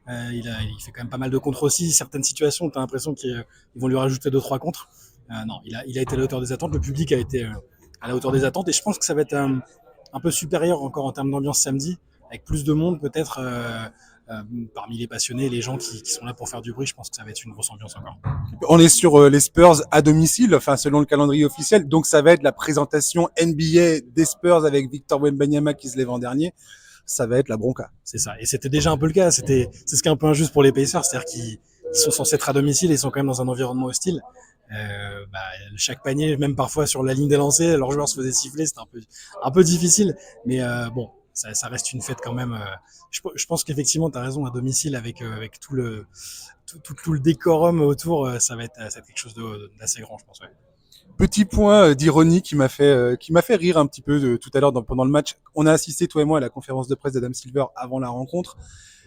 Il fait quand même pas mal de contres aussi. Certaines situations, tu as l'impression qu'ils vont lui rajouter 2-3 contres. Non, il a été à la hauteur des attentes, le public a été à la hauteur des attentes, et je pense que ça va être un peu supérieur encore en termes d'ambiance samedi, avec plus de monde peut-être parmi les passionnés, les gens qui sont là pour faire du bruit. Je pense que ça va être une grosse ambiance encore. On est sur les Spurs à domicile, selon le calendrier officiel, donc ça va être la présentation NBA des Spurs avec Victor Wembanyama qui se lève en dernier. Ça va être la bronca. C'est ça, et c'était déjà un peu le cas. C'est ce qui est un peu injuste pour les Pacers, c'est-à-dire qu'ils sont censés être à domicile et ils sont quand même dans un environnement hostile. Chaque panier, même parfois sur la ligne des lancers, leurs joueurs se faisaient siffler, c'était un peu difficile, mais ça reste une fête quand même. Je pense qu'effectivement tu as raison, à domicile avec tout le décorum autour, ça va être quelque chose d'assez grand, je pense. Ouais. Petit point d'ironie qui m'a fait rire un petit peu tout à l'heure pendant le match. On a assisté, toi et moi, à la conférence de presse d'Adam Silver avant la rencontre.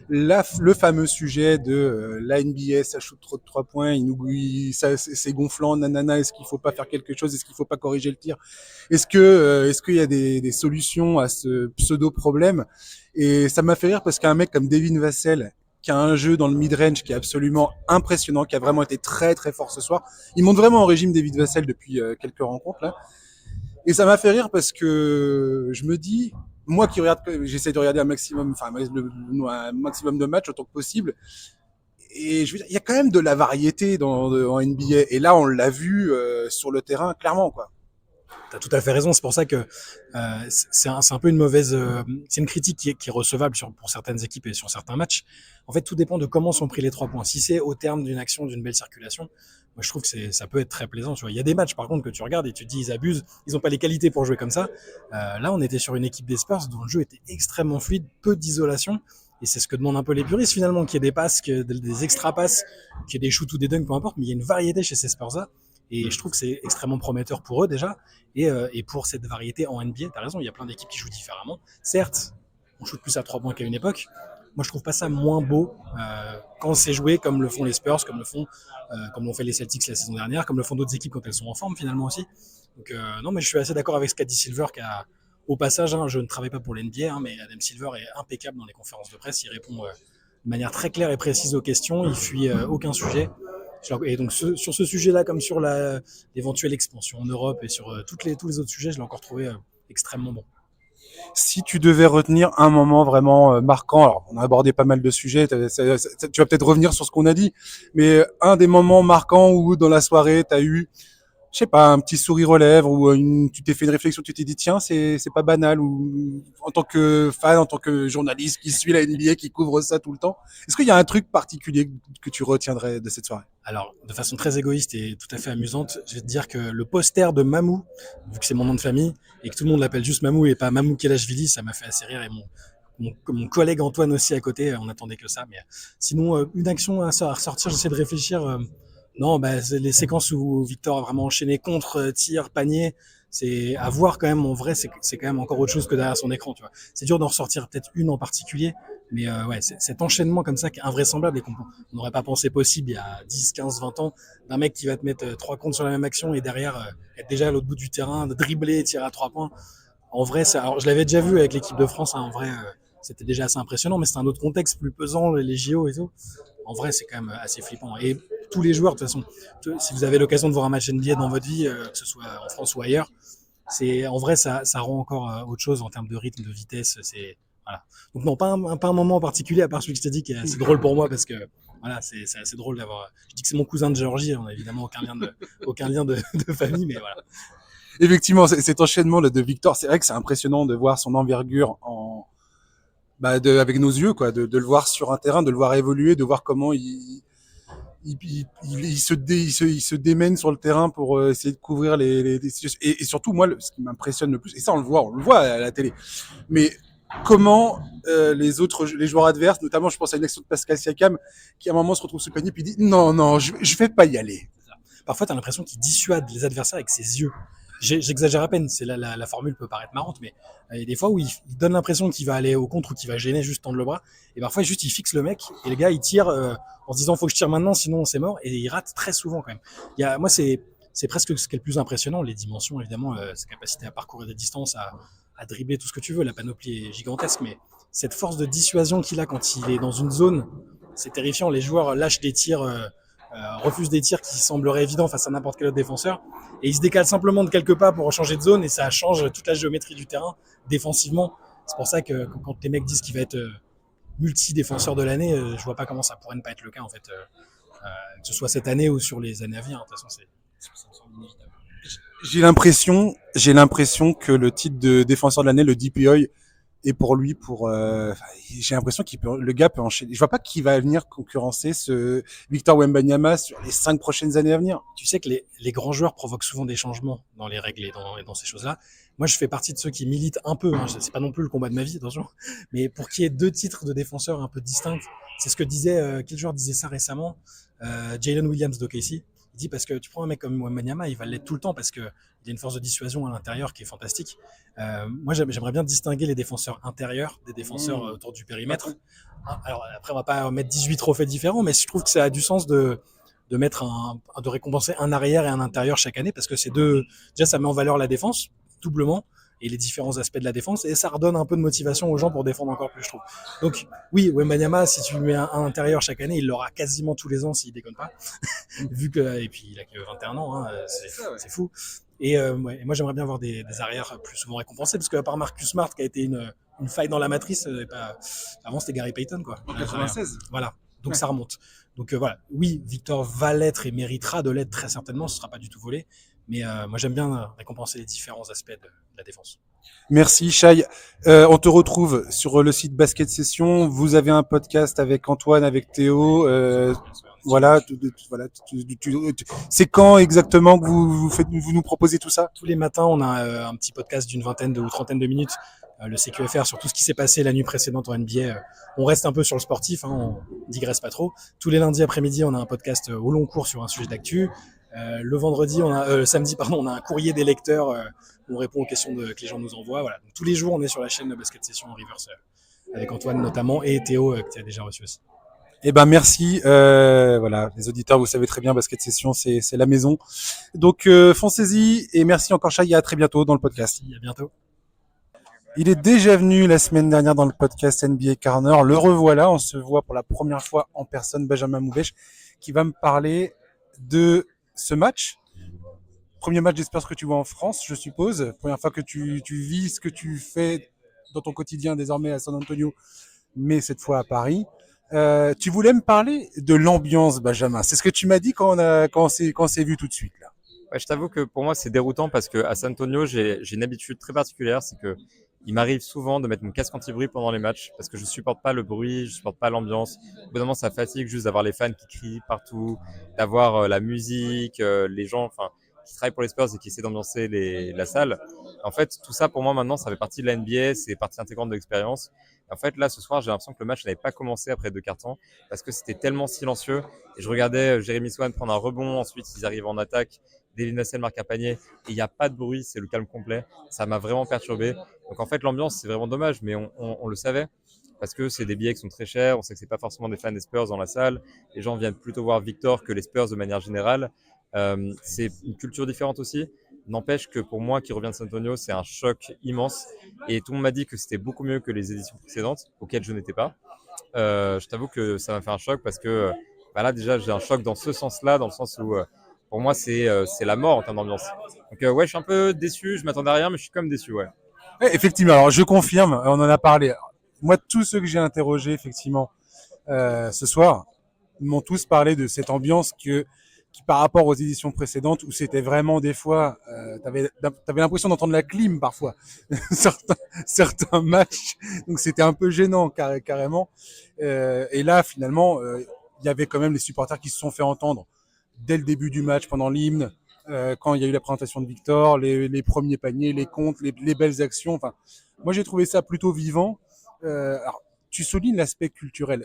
Le fameux sujet de la NBA, ça shoot trop de 3 points, c'est gonflant, nanana, est-ce qu'il faut pas faire quelque chose, est-ce qu'il faut pas corriger le tir, est-ce qu'il y a des solutions à ce pseudo problème? Et ça m'a fait rire parce qu'un mec comme Devin Vassell, qui a un jeu dans le mid-range qui est absolument impressionnant, qui a vraiment été très très fort ce soir, il monte vraiment en régime David Vassell depuis quelques rencontres là, et ça m'a fait rire parce que je me dis, moi qui j'essaie de regarder un maximum de matchs autant que possible, et je veux dire, il y a quand même de la variété en NBA, et là on l'a vu sur le terrain clairement, quoi. T'as tout à fait raison, c'est pour ça que c'est un peu une mauvaise, c'est une critique qui est recevable pour certaines équipes et sur certains matchs. En fait, tout dépend de comment sont pris les 3 points. Si c'est au terme d'une action, d'une belle circulation, moi je trouve que ça peut être très plaisant. Tu vois, il y a des matchs par contre que tu regardes et tu te dis ils abusent, ils ont pas les qualités pour jouer comme ça. Là, on était sur une équipe des Spurs dont le jeu était extrêmement fluide, peu d'isolation. Et c'est ce que demandent un peu les puristes finalement, qu'il y ait des passes, des extra passes, qu'il y ait des shoots ou des dunks, peu importe, mais il y a une variété chez ces Spurs-là. Et je trouve que c'est extrêmement prometteur pour eux déjà, et pour cette variété en NBA. T'as raison, il y a plein d'équipes qui jouent différemment. Certes, on shoot plus à 3 points qu'à une époque. Moi, je trouve pas ça moins beau quand c'est joué comme le font les Spurs, comme l'ont fait les Celtics la saison dernière, comme le font d'autres équipes quand elles sont en forme finalement aussi. Donc non, mais je suis assez d'accord avec ce qu'a dit Silver, au passage, je ne travaille pas pour l'NBA, mais Adam Silver est impeccable dans les conférences de presse. Il répond de manière très claire et précise aux questions. Il fuit aucun sujet. Et donc sur ce sujet-là, comme sur l'éventuelle expansion en Europe et sur tous les autres sujets, je l'ai encore trouvé extrêmement bon. Si tu devais retenir un moment vraiment marquant, alors on a abordé pas mal de sujets, tu vas peut-être revenir sur ce qu'on a dit, mais un des moments marquants où dans la soirée tu as eu, je sais pas, un petit sourire aux lèvres, ou tu t'es fait une réflexion, tu t'es dit tiens, c'est pas banal, ou en tant que fan, en tant que journaliste qui suit la NBA, qui couvre ça tout le temps, est-ce qu'il y a un truc particulier que tu retiendrais de cette soirée? Alors, de façon très égoïste et tout à fait amusante, je vais te dire que le poster de Mamou, vu que c'est mon nom de famille, et que tout le monde l'appelle juste Mamou et pas Mamou Kelashvili, ça m'a fait assez rire, et mon collègue Antoine aussi à côté, on attendait que ça. Mais sinon, une action à ressortir, j'essaie de réfléchir. Non, c'est les séquences où Victor a vraiment enchaîné contre, tir, panier. C'est à voir quand même. En vrai, c'est quand même encore autre chose que derrière son écran, tu vois. C'est dur d'en ressortir peut-être une en particulier, mais ouais, cet enchaînement comme ça qui est invraisemblable et qu'on n'aurait pas pensé possible il y a 10, 15, 20 ans, d'un mec qui va te mettre 3 comptes sur la même action et derrière être déjà à l'autre bout du terrain, de dribbler, tirer à 3 points. En vrai, alors je l'avais déjà vu avec l'équipe de France, hein, en vrai, c'était déjà assez impressionnant, mais c'est un autre contexte plus pesant, les JO et tout. En vrai, c'est quand même assez flippant. Et tous les joueurs, de toute façon, si vous avez l'occasion de voir un match NBA dans votre vie, que ce soit en France ou ailleurs, en vrai, ça rend encore autre chose en termes de rythme, de vitesse. Voilà. Donc non, pas un moment en particulier, à part celui que je t'ai dit, qui est assez drôle pour moi, parce que voilà, c'est assez drôle d'avoir. Je dis que c'est mon cousin de Géorgie, on n'a évidemment aucun lien de famille, mais voilà. Effectivement, cet enchaînement de Victor, c'est vrai que c'est impressionnant de voir son envergure avec nos yeux, quoi, de le voir sur un terrain, de le voir évoluer, de voir comment il se démène sur le terrain pour essayer de couvrir les situations. Et surtout, moi, ce qui m'impressionne le plus, et ça on le voit à la télé, mais comment les joueurs adverses, notamment je pense à une action de Pascal Siakam, qui à un moment se retrouve sous le panier puis dit non, je vais pas y aller. Parfois, tu as l'impression qu'il dissuade les adversaires avec ses yeux. J'exagère à peine, la formule peut paraître marrante, mais il y a des fois où il donne l'impression qu'il va aller au contre ou qu'il va gêner, juste tendre le bras, et parfois juste il fixe le mec, et le gars il tire en se disant faut que je tire maintenant, sinon c'est mort, et il rate très souvent quand même. Moi c'est presque ce qui est le plus impressionnant, les dimensions évidemment, sa capacité à parcourir des distances, à dribbler tout ce que tu veux, la panoplie est gigantesque, mais cette force de dissuasion qu'il a quand il est dans une zone, c'est terrifiant. Les joueurs lâchent des tirs, refusent des tirs qui sembleraient évidents face à n'importe quel autre défenseur, et il se décale simplement de quelques pas pour changer de zone, et ça change toute la géométrie du terrain défensivement. C'est pour ça que quand les mecs disent qu'il va être multi-défenseur de l'année, je vois pas comment ça pourrait ne pas être le cas en fait, que ce soit cette année ou sur les années à venir. De toute façon, c'est inévitable. J'ai l'impression que le titre de défenseur de l'année, le DPOY, est pour lui, j'ai l'impression le gars peut enchaîner. Je vois pas qui va venir concurrencer ce Victor Wembanyama sur les 5 prochaines années à venir. Tu sais que les grands joueurs provoquent souvent des changements dans les règles et dans ces choses-là. Moi, je fais partie de ceux qui militent un peu, hein, c'est pas non plus le combat de ma vie, attention, mais pour qu'il y ait 2 titres de défenseurs un peu distincts. C'est ce que quel joueur disait ça récemment? Jalen Williams d'OKC. Il dit parce que tu prends un mec comme Wembanyama, il va l'être tout le temps parce que il y a une force de dissuasion à l'intérieur qui est fantastique. Moi, j'aimerais bien distinguer les défenseurs intérieurs des défenseurs autour du périmètre. Alors après, on va pas mettre 18 trophées différents, mais je trouve que ça a du sens de récompenser un arrière et un intérieur chaque année, parce que déjà ça met en valeur la défense doublement et les différents aspects de la défense, et ça redonne un peu de motivation aux gens pour défendre encore plus, je trouve. Donc oui, Wembanyama, si tu lui mets un intérieur chaque année, il l'aura quasiment tous les ans s'il déconne pas. Et puis il a que 21 ans, hein, c'est fou. Et moi j'aimerais bien voir des arrières plus souvent récompensés, parce qu'à part Marcus Smart qui a été une faille dans la matrice, avant c'était Gary Payton quoi. En 96. Voilà. Donc ça remonte. Donc voilà, oui, Victor va l'être et méritera de l'être très certainement, ce sera pas du tout volé, mais moi j'aime bien récompenser les différents aspects de la défense. Merci Shai. On te retrouve sur le site Basket Session. Vous avez un podcast avec Antoine, avec Théo. Voilà. C'est quand exactement que vous nous proposez tout ça? Tous les matins, on a un petit podcast d'une vingtaine ou trentaine de minutes, le CQFR, sur tout ce qui s'est passé la nuit précédente en NBA. On reste un peu sur le sportif, hein, on digresse pas trop. Tous les lundis après-midi, on a un podcast au long cours sur un sujet d'actu. Le vendredi, samedi, pardon, on a un courrier des lecteurs où on répond aux questions que les gens nous envoient. Voilà. Donc, tous les jours, on est sur la chaîne Basket Session en reverse avec Antoine notamment et Théo que tu as déjà reçu aussi. Eh ben merci. Voilà, les auditeurs, vous savez très bien, Basket Session, c'est la maison. Donc foncez-y et merci encore Shai, et à très bientôt dans le podcast. Merci, à bientôt. Il est déjà venu la semaine dernière dans le podcast NBA Corner. Le revoilà, on se voit pour la première fois en personne, Benjamin Moubèche, qui va me parler de ce match. Premier match des Spurs que tu vois en France, je suppose. Première fois que tu vis ce que tu fais dans ton quotidien désormais à San Antonio, mais cette fois à Paris. Tu voulais me parler de l'ambiance, Benjamin. C'est ce que tu m'as dit quand on s'est vu tout de suite là. Ouais, je t'avoue que pour moi, c'est déroutant parce que à San Antonio, j'ai une habitude très particulière, c'est que il m'arrive souvent de mettre mon casque anti-bruit pendant les matchs parce que je supporte pas le bruit, je supporte pas l'ambiance. Au bout d'un moment, ça fatigue juste d'avoir les fans qui crient partout, d'avoir la musique, les gens, enfin, qui travaillent pour les Spurs et qui essaient d'ambiancer la salle. En fait, tout ça pour moi maintenant, ça fait partie de la NBA, c'est partie intégrante de l'expérience. En fait, là, ce soir, j'ai l'impression que le match n'avait pas commencé après 2 quarts-temps parce que c'était tellement silencieux. Et je regardais Jeremy Swan prendre un rebond, ensuite ils arrivent en attaque. Devin Vassell marque un panier et il n'y a pas de bruit, c'est le calme complet. Ça m'a vraiment perturbé. Donc en fait, l'ambiance, c'est vraiment dommage, mais on le savait parce que c'est des billets qui sont très chers. On sait que c'est pas forcément des fans des Spurs dans la salle. Les gens viennent plutôt voir Victor que les Spurs de manière générale. C'est une culture différente aussi. N'empêche que pour moi, qui reviens de San Antonio, c'est un choc immense. Et tout le monde m'a dit que c'était beaucoup mieux que les éditions précédentes, auxquelles je n'étais pas. Je t'avoue que ça m'a fait un choc parce que là, déjà, j'ai un choc dans ce sens-là, dans le sens où pour moi, c'est la mort en termes d'ambiance. Donc, ouais, je suis un peu déçu. Je m'attendais à rien, mais je suis quand même déçu, ouais. Effectivement, alors je confirme, on en a parlé. Moi, tous ceux que j'ai interrogés, effectivement, ce soir, m'ont tous parlé de cette ambiance qui, par rapport aux éditions précédentes, où c'était vraiment des fois, t'avais l'impression d'entendre la clim parfois, certains matchs, donc c'était un peu gênant carrément. Et là, finalement, il y avait quand même les supporters qui se sont fait entendre dès le début du match, pendant l'hymne, quand il y a eu la présentation de Victor, les premiers paniers, les comptes, les belles actions. Enfin, moi j'ai trouvé ça plutôt vivant. Alors, tu soulignes l'aspect culturel.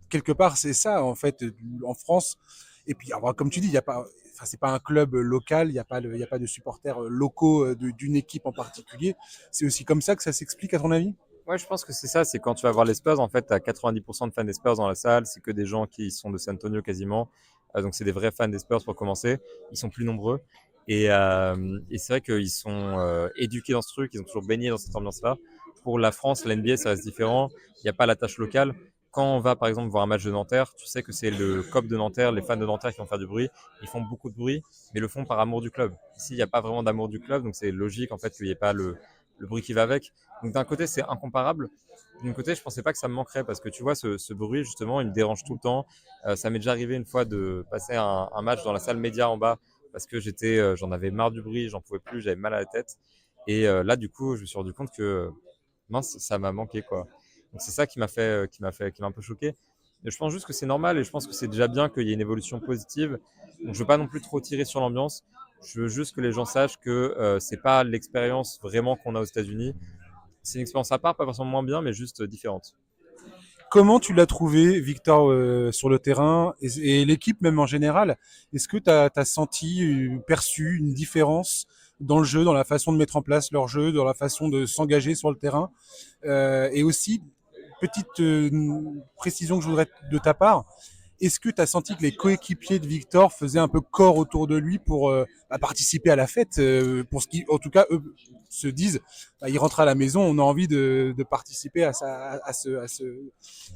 Quelque part, c'est ça en fait en France. Et puis, alors, comme tu dis, il y a pas, enfin, c'est pas un club local, il y a pas de supporters locaux d'une équipe en particulier. C'est aussi comme ça que ça s'explique à ton avis? Ouais, je pense que c'est ça. C'est quand tu vas voir les Spurs, en fait, tu as 90% de fans des Spurs dans la salle. C'est que des gens qui sont de San Antonio quasiment. Donc, c'est des vrais fans des Spurs pour commencer. Ils sont plus nombreux. Et c'est vrai qu'ils sont éduqués dans ce truc. Ils ont toujours baigné dans cette ambiance-là. Pour la France, l'NBA, ça reste différent. Il n'y a pas la tâche locale. Quand on va, par exemple, voir un match de Nanterre, tu sais que c'est le COP de Nanterre, les fans de Nanterre qui vont faire du bruit. Ils font beaucoup de bruit, mais le font par amour du club. Ici, il n'y a pas vraiment d'amour du club. Donc, c'est logique, en fait, qu'il n'y ait pas le bruit qui va avec. Donc d'un côté, c'est incomparable. D'un côté, je pensais pas que ça me manquerait parce que tu vois, ce bruit, justement, il me dérange tout le temps. Ça m'est déjà arrivé une fois de passer un match dans la salle média en bas parce que j'en avais marre du bruit, j'en pouvais plus, j'avais mal à la tête. Et là, du coup, je me suis rendu compte que mince, ça m'a manqué, quoi. Donc c'est ça qui m'a un peu choqué. Et je pense juste que c'est normal et je pense que c'est déjà bien qu'il y ait une évolution positive. Donc je veux pas non plus trop tirer sur l'ambiance. Je veux juste que les gens sachent que c'est pas l'expérience vraiment qu'on a aux États-Unis. C'est une expérience à part, pas forcément moins bien, mais juste différente. Comment tu l'as trouvé, Victor, sur le terrain et l'équipe même en général? Est-ce que tu as senti, perçu une différence dans le jeu, dans la façon de mettre en place leur jeu, dans la façon de s'engager sur le terrain? Et aussi, petite précision que je voudrais de ta part, est-ce que tu as senti que les coéquipiers de Victor faisaient un peu corps autour de lui pour participer à la fête, pour ce qui, en tout cas, eux se disent, il rentre à la maison, on a envie de participer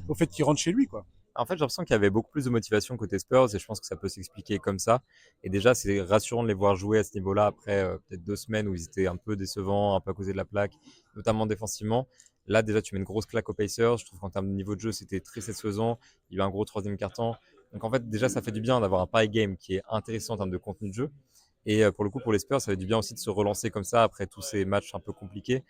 au fait qu'il rentre chez lui, quoi. En fait, j'ai l'impression qu'il y avait beaucoup plus de motivation côté Spurs et je pense que ça peut s'expliquer comme ça. Et déjà, c'est rassurant de les voir jouer à ce niveau-là après peut-être 2 semaines où ils étaient un peu décevants, un peu à cause de la plaque, notamment défensivement. Là, déjà, tu mets une grosse claque aux Pacers. Je trouve qu'en termes de niveau de jeu, c'était très satisfaisant. Il y a eu un gros troisième quart-temps. Donc, en fait, déjà, ça fait du bien d'avoir un pareil game qui est intéressant en termes de contenu de jeu. Et pour le coup, pour les Spurs, ça fait du bien aussi de se relancer comme ça après tous ces matchs un peu compliqués.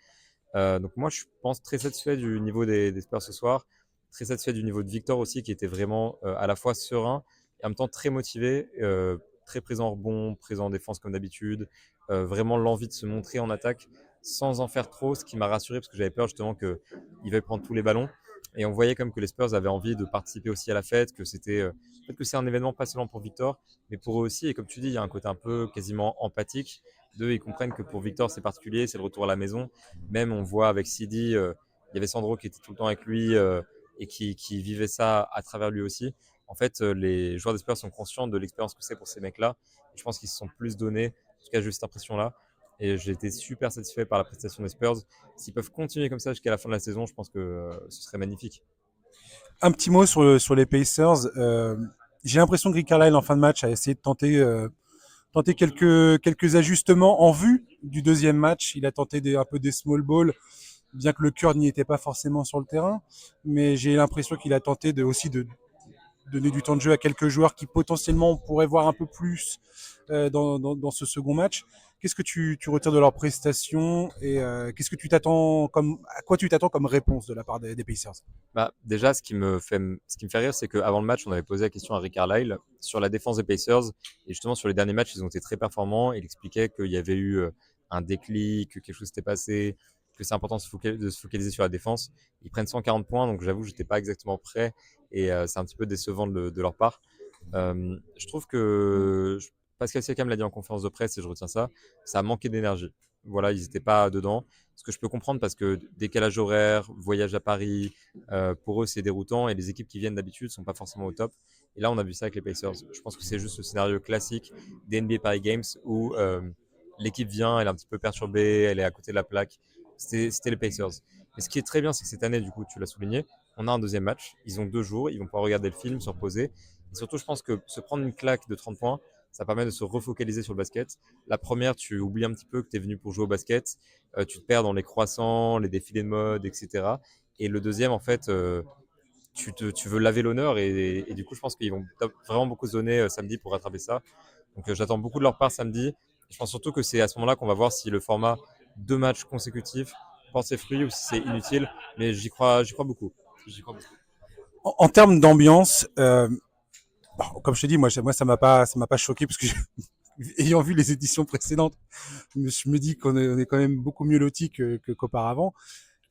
Donc, moi, je pense très satisfait du niveau des Spurs ce soir. Très satisfait du niveau de Victor aussi, qui était vraiment à la fois serein et en même temps très motivé, très présent en rebond, présent en défense comme d'habitude, vraiment l'envie de se montrer en attaque sans en faire trop, ce qui m'a rassuré parce que j'avais peur justement qu'il veuille prendre tous les ballons. Et on voyait comme que les Spurs avaient envie de participer aussi à la fête, que c'était peut-être que c'est un événement pas seulement pour Victor, mais pour eux aussi. Et comme tu dis, il y a un côté un peu quasiment empathique. D'eux, ils comprennent que pour Victor, c'est particulier, c'est le retour à la maison. Même on voit avec Sidi, il y avait Sandro qui était tout le temps avec lui et qui vivait ça à travers lui aussi. En fait, les joueurs des Spurs sont conscients de l'expérience que c'est pour ces mecs-là. Et je pense qu'ils se sont plus donnés. En tout cas, j'ai eu cette impression-là. Et j'ai été super satisfait par la prestation des Spurs. S'ils peuvent continuer comme ça jusqu'à la fin de la saison, je pense que ce serait magnifique. Un petit mot sur les Pacers. J'ai l'impression que Rick Carlisle, en fin de match, a essayé de tenter quelques ajustements en vue du deuxième match. Il a tenté un peu des small balls, bien que le cœur n'y était pas forcément sur le terrain. Mais j'ai l'impression qu'il a tenté aussi de donner du temps de jeu à quelques joueurs qui potentiellement on pourrait voir un peu plus dans ce second match. Qu'est-ce que tu retires de leur prestation et qu'est-ce que à quoi tu t'attends comme réponse de la part des Pacers? Bah, déjà, ce qui me fait rire, c'est qu'avant le match, on avait posé la question à Rick Carlisle sur la défense des Pacers. Et justement, sur les derniers matchs, ils ont été très performants. Il expliquait qu'il y avait eu un déclic, que quelque chose s'était passé, que c'est important de se focaliser sur la défense. Ils prennent 140 points, donc j'avoue, j'étais pas exactement prêt. Et c'est un petit peu décevant de leur part. Je trouve que Pascal Siakam l'a dit en conférence de presse, et je retiens ça, ça a manqué d'énergie. Voilà, ils n'étaient pas dedans. Ce que je peux comprendre parce que décalage horaire, voyage à Paris, pour eux c'est déroutant et les équipes qui viennent d'habitude sont pas forcément au top. Et là on a vu ça avec les Pacers. Je pense que c'est juste le scénario classique des NBA Paris Games où l'équipe vient, elle est un petit peu perturbée, elle est à côté de la plaque. C'était les Pacers. Mais ce qui est très bien, c'est que cette année, du coup, tu l'as souligné, on a un deuxième match. Ils ont 2 jours, ils vont pouvoir regarder le film, se reposer. Et surtout, je pense que se prendre une claque de 30 points, ça permet de se refocaliser sur le basket. La première, tu oublies un petit peu que tu es venu pour jouer au basket. Tu te perds dans les croissants, les défilés de mode, etc. Et le deuxième, en fait, tu veux laver l'honneur. Et du coup, je pense qu'ils vont vraiment beaucoup se donner samedi pour rattraper ça. Donc, j'attends beaucoup de leur part samedi. Je pense surtout que c'est à ce moment-là qu'on va voir si le format 2 matchs consécutifs porte ses fruits ou si c'est inutile. Mais j'y crois beaucoup. En termes d'ambiance, comme je te dis, moi ça m'a pas choqué parce que ayant vu les éditions précédentes, je me dis on est quand même beaucoup mieux lotis qu'auparavant.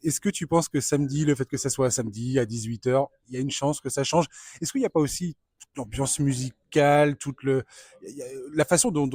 Est-ce que tu penses que samedi, le fait que ça soit samedi à 18h, il y a une chance que ça change? Est-ce qu'il n'y a pas aussi toute l'ambiance musicale, la façon dont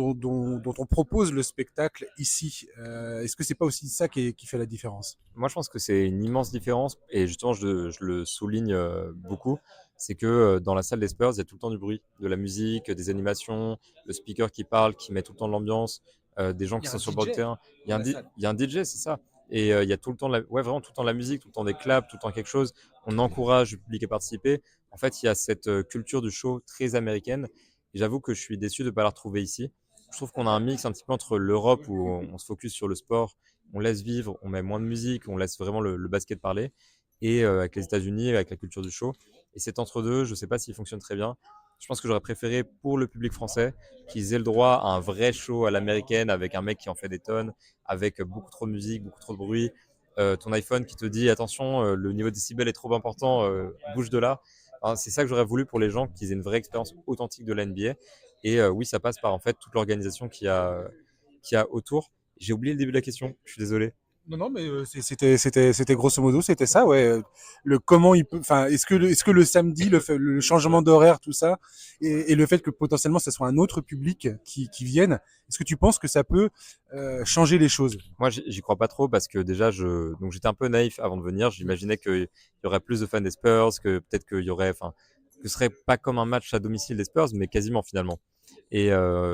on propose le spectacle ici? Est-ce que c'est pas aussi ça qui fait la différence? Moi, je pense que c'est une immense différence et justement, je le souligne beaucoup. C'est que dans la salle des Spurs, il y a tout le temps du bruit, de la musique, des animations, le speaker qui parle, qui met tout le temps de l'ambiance, des gens qui sont sur le bord du terrain. Il y a un DJ, c'est ça. Et il y a tout le temps, ouais, vraiment tout le temps de la musique, tout le temps des claps, tout le temps quelque chose. On encourage le public à participer. En fait, il y a cette culture du show très américaine. Et j'avoue que je suis déçu de ne pas la retrouver ici. Je trouve qu'on a un mix un petit peu entre l'Europe où on se focus sur le sport, on laisse vivre, on met moins de musique, on laisse vraiment le basket parler, et avec les États-Unis, avec la culture du show. Et cet entre-deux, je ne sais pas s'il fonctionne très bien. Je pense que j'aurais préféré pour le public français qu'ils aient le droit à un vrai show à l'américaine avec un mec qui en fait des tonnes, avec beaucoup trop de musique, beaucoup trop de bruit. Ton iPhone qui te dit attention, le niveau de décibel est trop important, bouge de là. Enfin, c'est ça que j'aurais voulu pour les gens, qu'ils aient une vraie expérience authentique de la NBA. Et oui, ça passe par en fait toute l'organisation qu'il y a autour. J'ai oublié le début de la question, je suis désolé. Non, mais c'était grosso modo, c'était ça, ouais. Le comment il peut, enfin, est-ce que le samedi, le changement d'horaire, tout ça, et le fait que potentiellement ça soit un autre public qui vienne, est-ce que tu penses que ça peut changer les choses? Moi, j'y crois pas trop parce que déjà, donc j'étais un peu naïf avant de venir. J'imaginais qu'il y aurait plus de fans des Spurs, que peut-être qu'il y aurait, enfin, que ce serait pas comme un match à domicile des Spurs, mais quasiment finalement. Et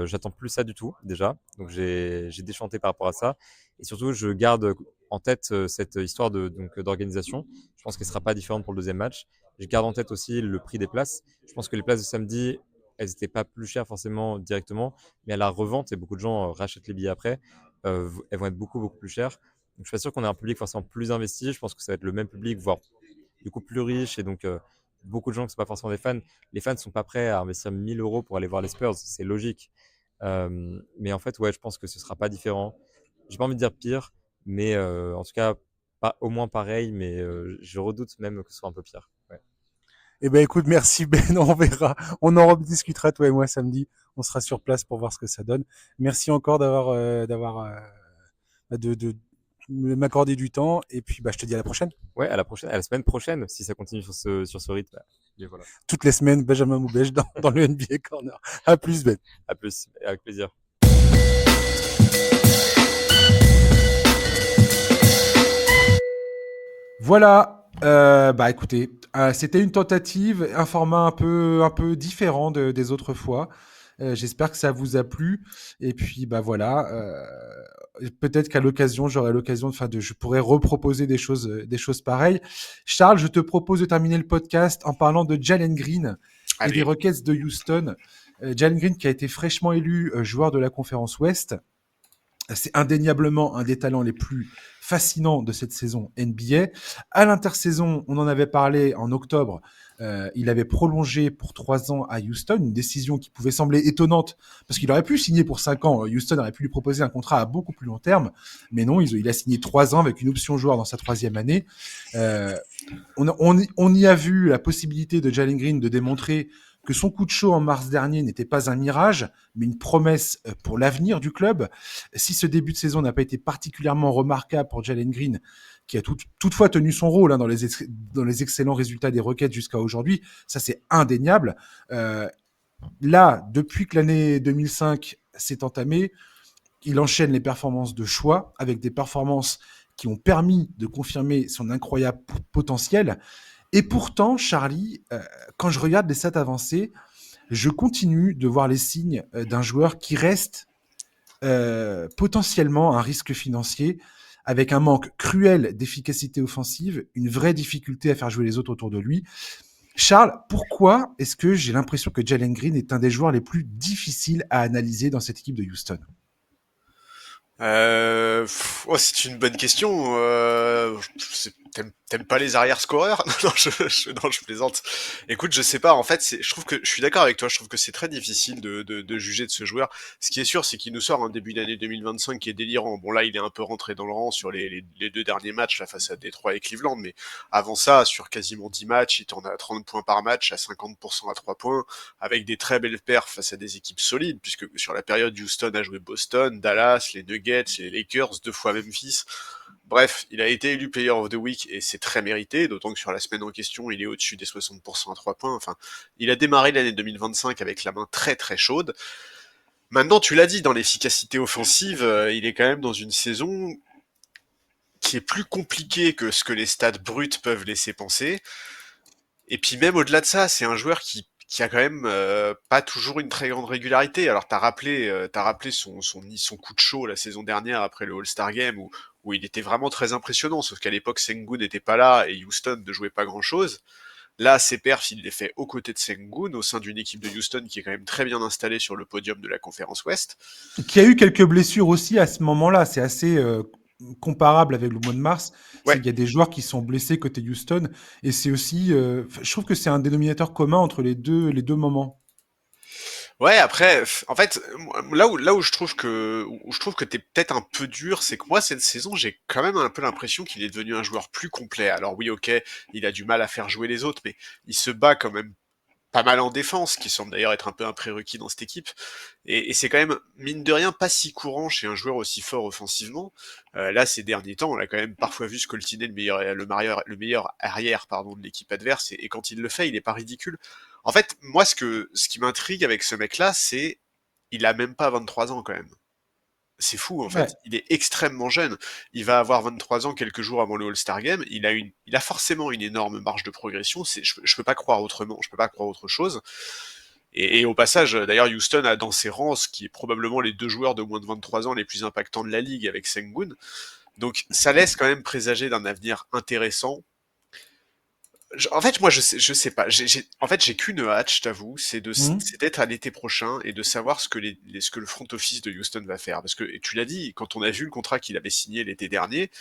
j'attends plus ça du tout déjà. Donc j'ai déchanté par rapport à ça. Et surtout, je garde en tête cette histoire d'organisation. Je pense qu'elle sera pas différente pour le deuxième match. Je garde en tête aussi le prix des places. Je pense que les places de samedi, elles n'étaient pas plus chères forcément directement, mais à la revente, et beaucoup de gens rachètent les billets après, elles vont être beaucoup plus chères. Donc je suis pas sûr qu'on ait un public forcément plus investi. Je pense que ça va être le même public, voire du coup plus riche, et donc beaucoup de gens qui ne sont pas forcément des fans. Les fans ne sont pas prêts à investir 1 000 € pour aller voir les Spurs, c'est logique. Mais en fait, ouais, je pense que ce ne sera pas différent. J'ai pas envie de dire pire, mais en tout cas, pas au moins pareil, mais je redoute même que ce soit un peu pire. Ouais. Eh ben écoute, merci Ben, on verra, on en rediscutera toi et moi samedi, on sera sur place pour voir ce que ça donne. Merci encore m'accorder du temps. Et puis, je te dis à la prochaine. Ouais, à la semaine prochaine, si ça continue sur ce rythme. Et voilà. Toutes les semaines, Benjamin Moubèche dans le NBA Corner. À plus, Ben. À plus, avec plaisir. Voilà. Écoutez, c'était une tentative, un format un peu différent des autres fois. J'espère que ça vous a plu. Et puis, voilà. Peut-être qu'à l'occasion, je pourrais reproposer des choses pareilles. Charles, je te propose de terminer le podcast en parlant de Jalen Green et des Allez. Rockets de Houston. Jalen Green qui a été fraîchement élu joueur de la conférence Ouest. C'est indéniablement un des talents les plus fascinants de cette saison NBA. À l'intersaison, on en avait parlé en octobre. Il avait prolongé pour 3 ans à Houston, une décision qui pouvait sembler étonnante parce qu'il aurait pu signer pour 5 ans. Houston aurait pu lui proposer un contrat à beaucoup plus long terme, mais non, il a signé 3 ans avec une option joueur dans sa 3e année. On y a vu la possibilité de Jalen Green de démontrer que son coup de chaud en mars dernier n'était pas un mirage, mais une promesse pour l'avenir du club. Si ce début de saison n'a pas été particulièrement remarquable pour Jalen Green, qui a toutefois tenu son rôle dans les excellents résultats des Rockets jusqu'à aujourd'hui, ça c'est indéniable. Là, depuis que l'année 2005 s'est entamée, il enchaîne les performances de choix avec des performances qui ont permis de confirmer son incroyable potentiel. Et pourtant, Charlie, quand je regarde les stats avancées, je continue de voir les signes d'un joueur qui reste potentiellement un risque financier, avec un manque cruel d'efficacité offensive, une vraie difficulté à faire jouer les autres autour de lui. Charles, pourquoi est-ce que j'ai l'impression que Jalen Green est un des joueurs les plus difficiles à analyser dans cette équipe de Houston ? C'est une bonne question. T'aimes pas les arrières scoreurs? Non, je plaisante. Écoute, je sais pas. En fait, je trouve que je suis d'accord avec toi. Je trouve que c'est très difficile de juger de ce joueur. Ce qui est sûr, c'est qu'il nous sort un début d'année 2025 qui est délirant. Bon, là, il est un peu rentré dans le rang sur les 2 derniers matchs là, face à Détroit et Cleveland, mais avant ça, sur quasiment 10 matchs, il tourne à 30 points par match, à 50% à 3 points, avec des très belles perfs face à des équipes solides, puisque sur la période, Houston a joué Boston, Dallas, les Nuggets, les Lakers, 2 fois Memphis. Bref, il a été élu Player of the Week et c'est très mérité, d'autant que sur la semaine en question, il est au-dessus des 60% à 3 points. Enfin, il a démarré l'année 2025 avec la main très très chaude. Maintenant, tu l'as dit, dans l'efficacité offensive, il est quand même dans une saison qui est plus compliquée que ce que les stats bruts peuvent laisser penser. Et puis même au-delà de ça, c'est un joueur qui a quand même pas toujours une très grande régularité. Alors t'as rappelé son coup de chaud la saison dernière après le All-Star Game où il était vraiment très impressionnant, sauf qu'à l'époque Sengun n'était pas là et Houston ne jouait pas grand-chose. Là, ses perfs, il les fait aux côtés de Sengun, au sein d'une équipe de Houston qui est quand même très bien installée sur le podium de la conférence Ouest. Qui a eu quelques blessures aussi à ce moment-là. C'est assez comparable avec le mois de mars. Ouais. Il y a des joueurs qui sont blessés côté Houston. Et c'est aussi... je trouve que c'est un dénominateur commun entre les deux moments. Ouais, après, en fait, là où je trouve que t'es peut-être un peu dur, c'est que moi cette saison j'ai quand même un peu l'impression qu'il est devenu un joueur plus complet. Alors oui, ok, il a du mal à faire jouer les autres, mais il se bat quand même pas mal en défense, qui semble d'ailleurs être un peu un prérequis dans cette équipe. Et c'est quand même, mine de rien, pas si courant chez un joueur aussi fort offensivement. Là, ces derniers temps, on a quand même parfois vu scoltiner le meilleur arrière de l'équipe adverse, et quand il le fait, il est pas ridicule. En fait, moi, ce qui m'intrigue avec ce mec-là, c'est il a même pas 23 ans quand même. C'est fou, en fait. Ouais. Il est extrêmement jeune. Il va avoir 23 ans quelques jours avant le All-Star Game. Il a forcément une énorme marge de progression. Je peux pas croire autrement. Je peux pas croire autre chose. Et au passage, d'ailleurs, Houston a dans ses rangs ce qui est probablement les 2 joueurs de moins de 23 ans les plus impactants de la ligue avec Sengun. Donc, ça laisse quand même présager d'un avenir intéressant. En fait, moi, je sais pas. En fait, j'ai qu'une hâte, je t'avoue, c'est d'être à l'été prochain et de savoir ce que le front office de Houston va faire. Parce que, et tu l'as dit, quand on a vu le contrat qu'il avait signé l'été dernier,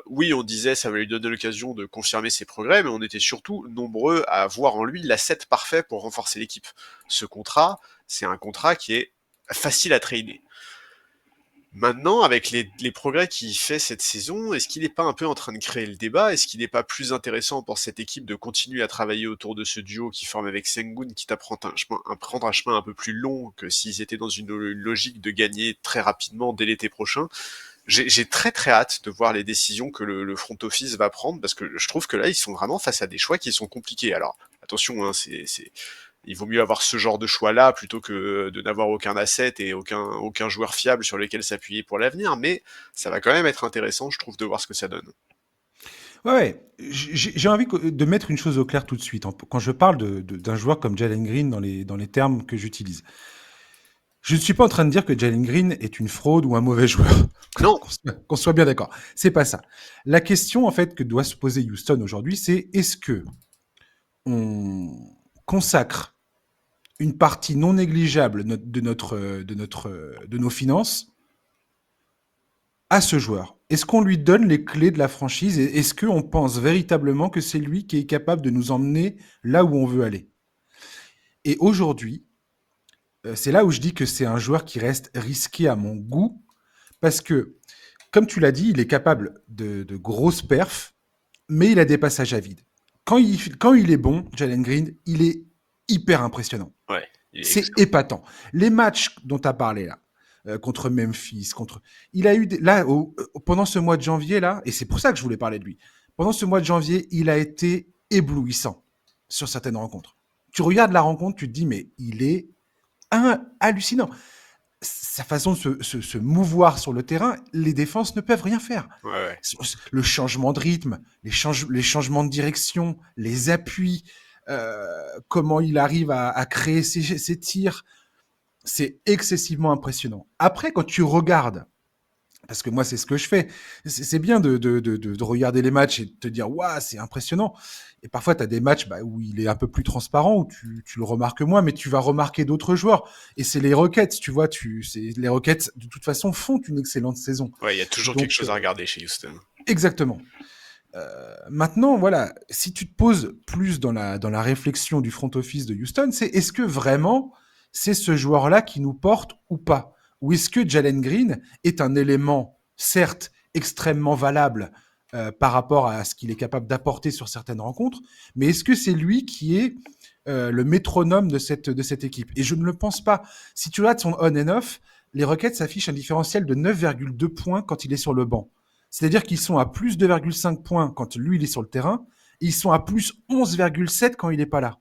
oui, on disait ça va lui donner l'occasion de confirmer ses progrès, mais on était surtout nombreux à voir en lui l'asset parfait pour renforcer l'équipe. Ce contrat, c'est un contrat qui est facile à trader. Maintenant, avec les progrès qu'il fait cette saison, est-ce qu'il n'est pas un peu en train de créer le débat? Est-ce qu'il n'est pas plus intéressant pour cette équipe de continuer à travailler autour de ce duo qui forme avec Sengun, quitte à prendre un chemin un peu plus long que s'ils étaient dans une logique de gagner très rapidement dès l'été prochain? j'ai très très hâte de voir les décisions que le front office va prendre, parce que je trouve que là, ils sont vraiment face à des choix qui sont compliqués. Alors, attention, hein, il vaut mieux avoir ce genre de choix-là plutôt que de n'avoir aucun asset et aucun joueur fiable sur lequel s'appuyer pour l'avenir, mais ça va quand même être intéressant, je trouve, de voir ce que ça donne. Ouais, j'ai envie de mettre une chose au clair tout de suite. Quand je parle d'un joueur comme Jalen Green dans les termes que j'utilise, je ne suis pas en train de dire que Jalen Green est une fraude ou un mauvais joueur. Non. Qu'on soit bien d'accord. C'est pas ça. La question, en fait, que doit se poser Houston aujourd'hui, c'est est-ce que on consacre une partie non négligeable de nos finances à ce joueur? Est-ce qu'on lui donne les clés de la franchise et est-ce qu'on pense véritablement que c'est lui qui est capable de nous emmener là où on veut aller? Et aujourd'hui, c'est là où je dis que c'est un joueur qui reste risqué à mon goût parce que, comme tu l'as dit, il est capable de grosses perfs, mais il a des passages à vide. Quand il est bon, Jalen Green, il est hyper impressionnant. Ouais, c'est épatant. Les matchs dont tu as parlé là, contre Memphis, il a eu pendant ce mois de janvier là, et c'est pour ça que je voulais parler de lui. Pendant ce mois de janvier, il a été éblouissant sur certaines rencontres. Tu regardes la rencontre, tu te dis mais il est hallucinant. Sa façon de se mouvoir sur le terrain, les défenses ne peuvent rien faire. Ouais. Le changement de rythme, les changements de direction, les appuis, comment il arrive à créer ses tirs, c'est excessivement impressionnant. Après, quand tu regardes, parce que moi, c'est ce que je fais, c'est bien de regarder les matchs et de te dire « Waouh, c'est impressionnant !» Et parfois, tu as des matchs où il est un peu plus transparent, où tu le remarques moins, mais tu vas remarquer d'autres joueurs. Et c'est les Rockets, tu vois, les Rockets, de toute façon, font une excellente saison. Ouais, il y a toujours quelque chose à regarder chez Houston. Exactement. Maintenant, voilà, si tu te poses plus dans la réflexion du front office de Houston, c'est est-ce que vraiment c'est ce joueur-là qui nous porte ou pas? Ou est-ce que Jalen Green est un élément, certes, extrêmement valable par rapport à ce qu'il est capable d'apporter sur certaines rencontres, mais est-ce que c'est lui qui est le métronome de cette équipe? Et je ne le pense pas. Si tu regardes son on and off, les Rockets affichent un différentiel de 9,2 points quand il est sur le banc. C'est-à-dire qu'ils sont à plus 2,5 points quand lui, il est sur le terrain, et ils sont à plus 11,7 quand il n'est pas là.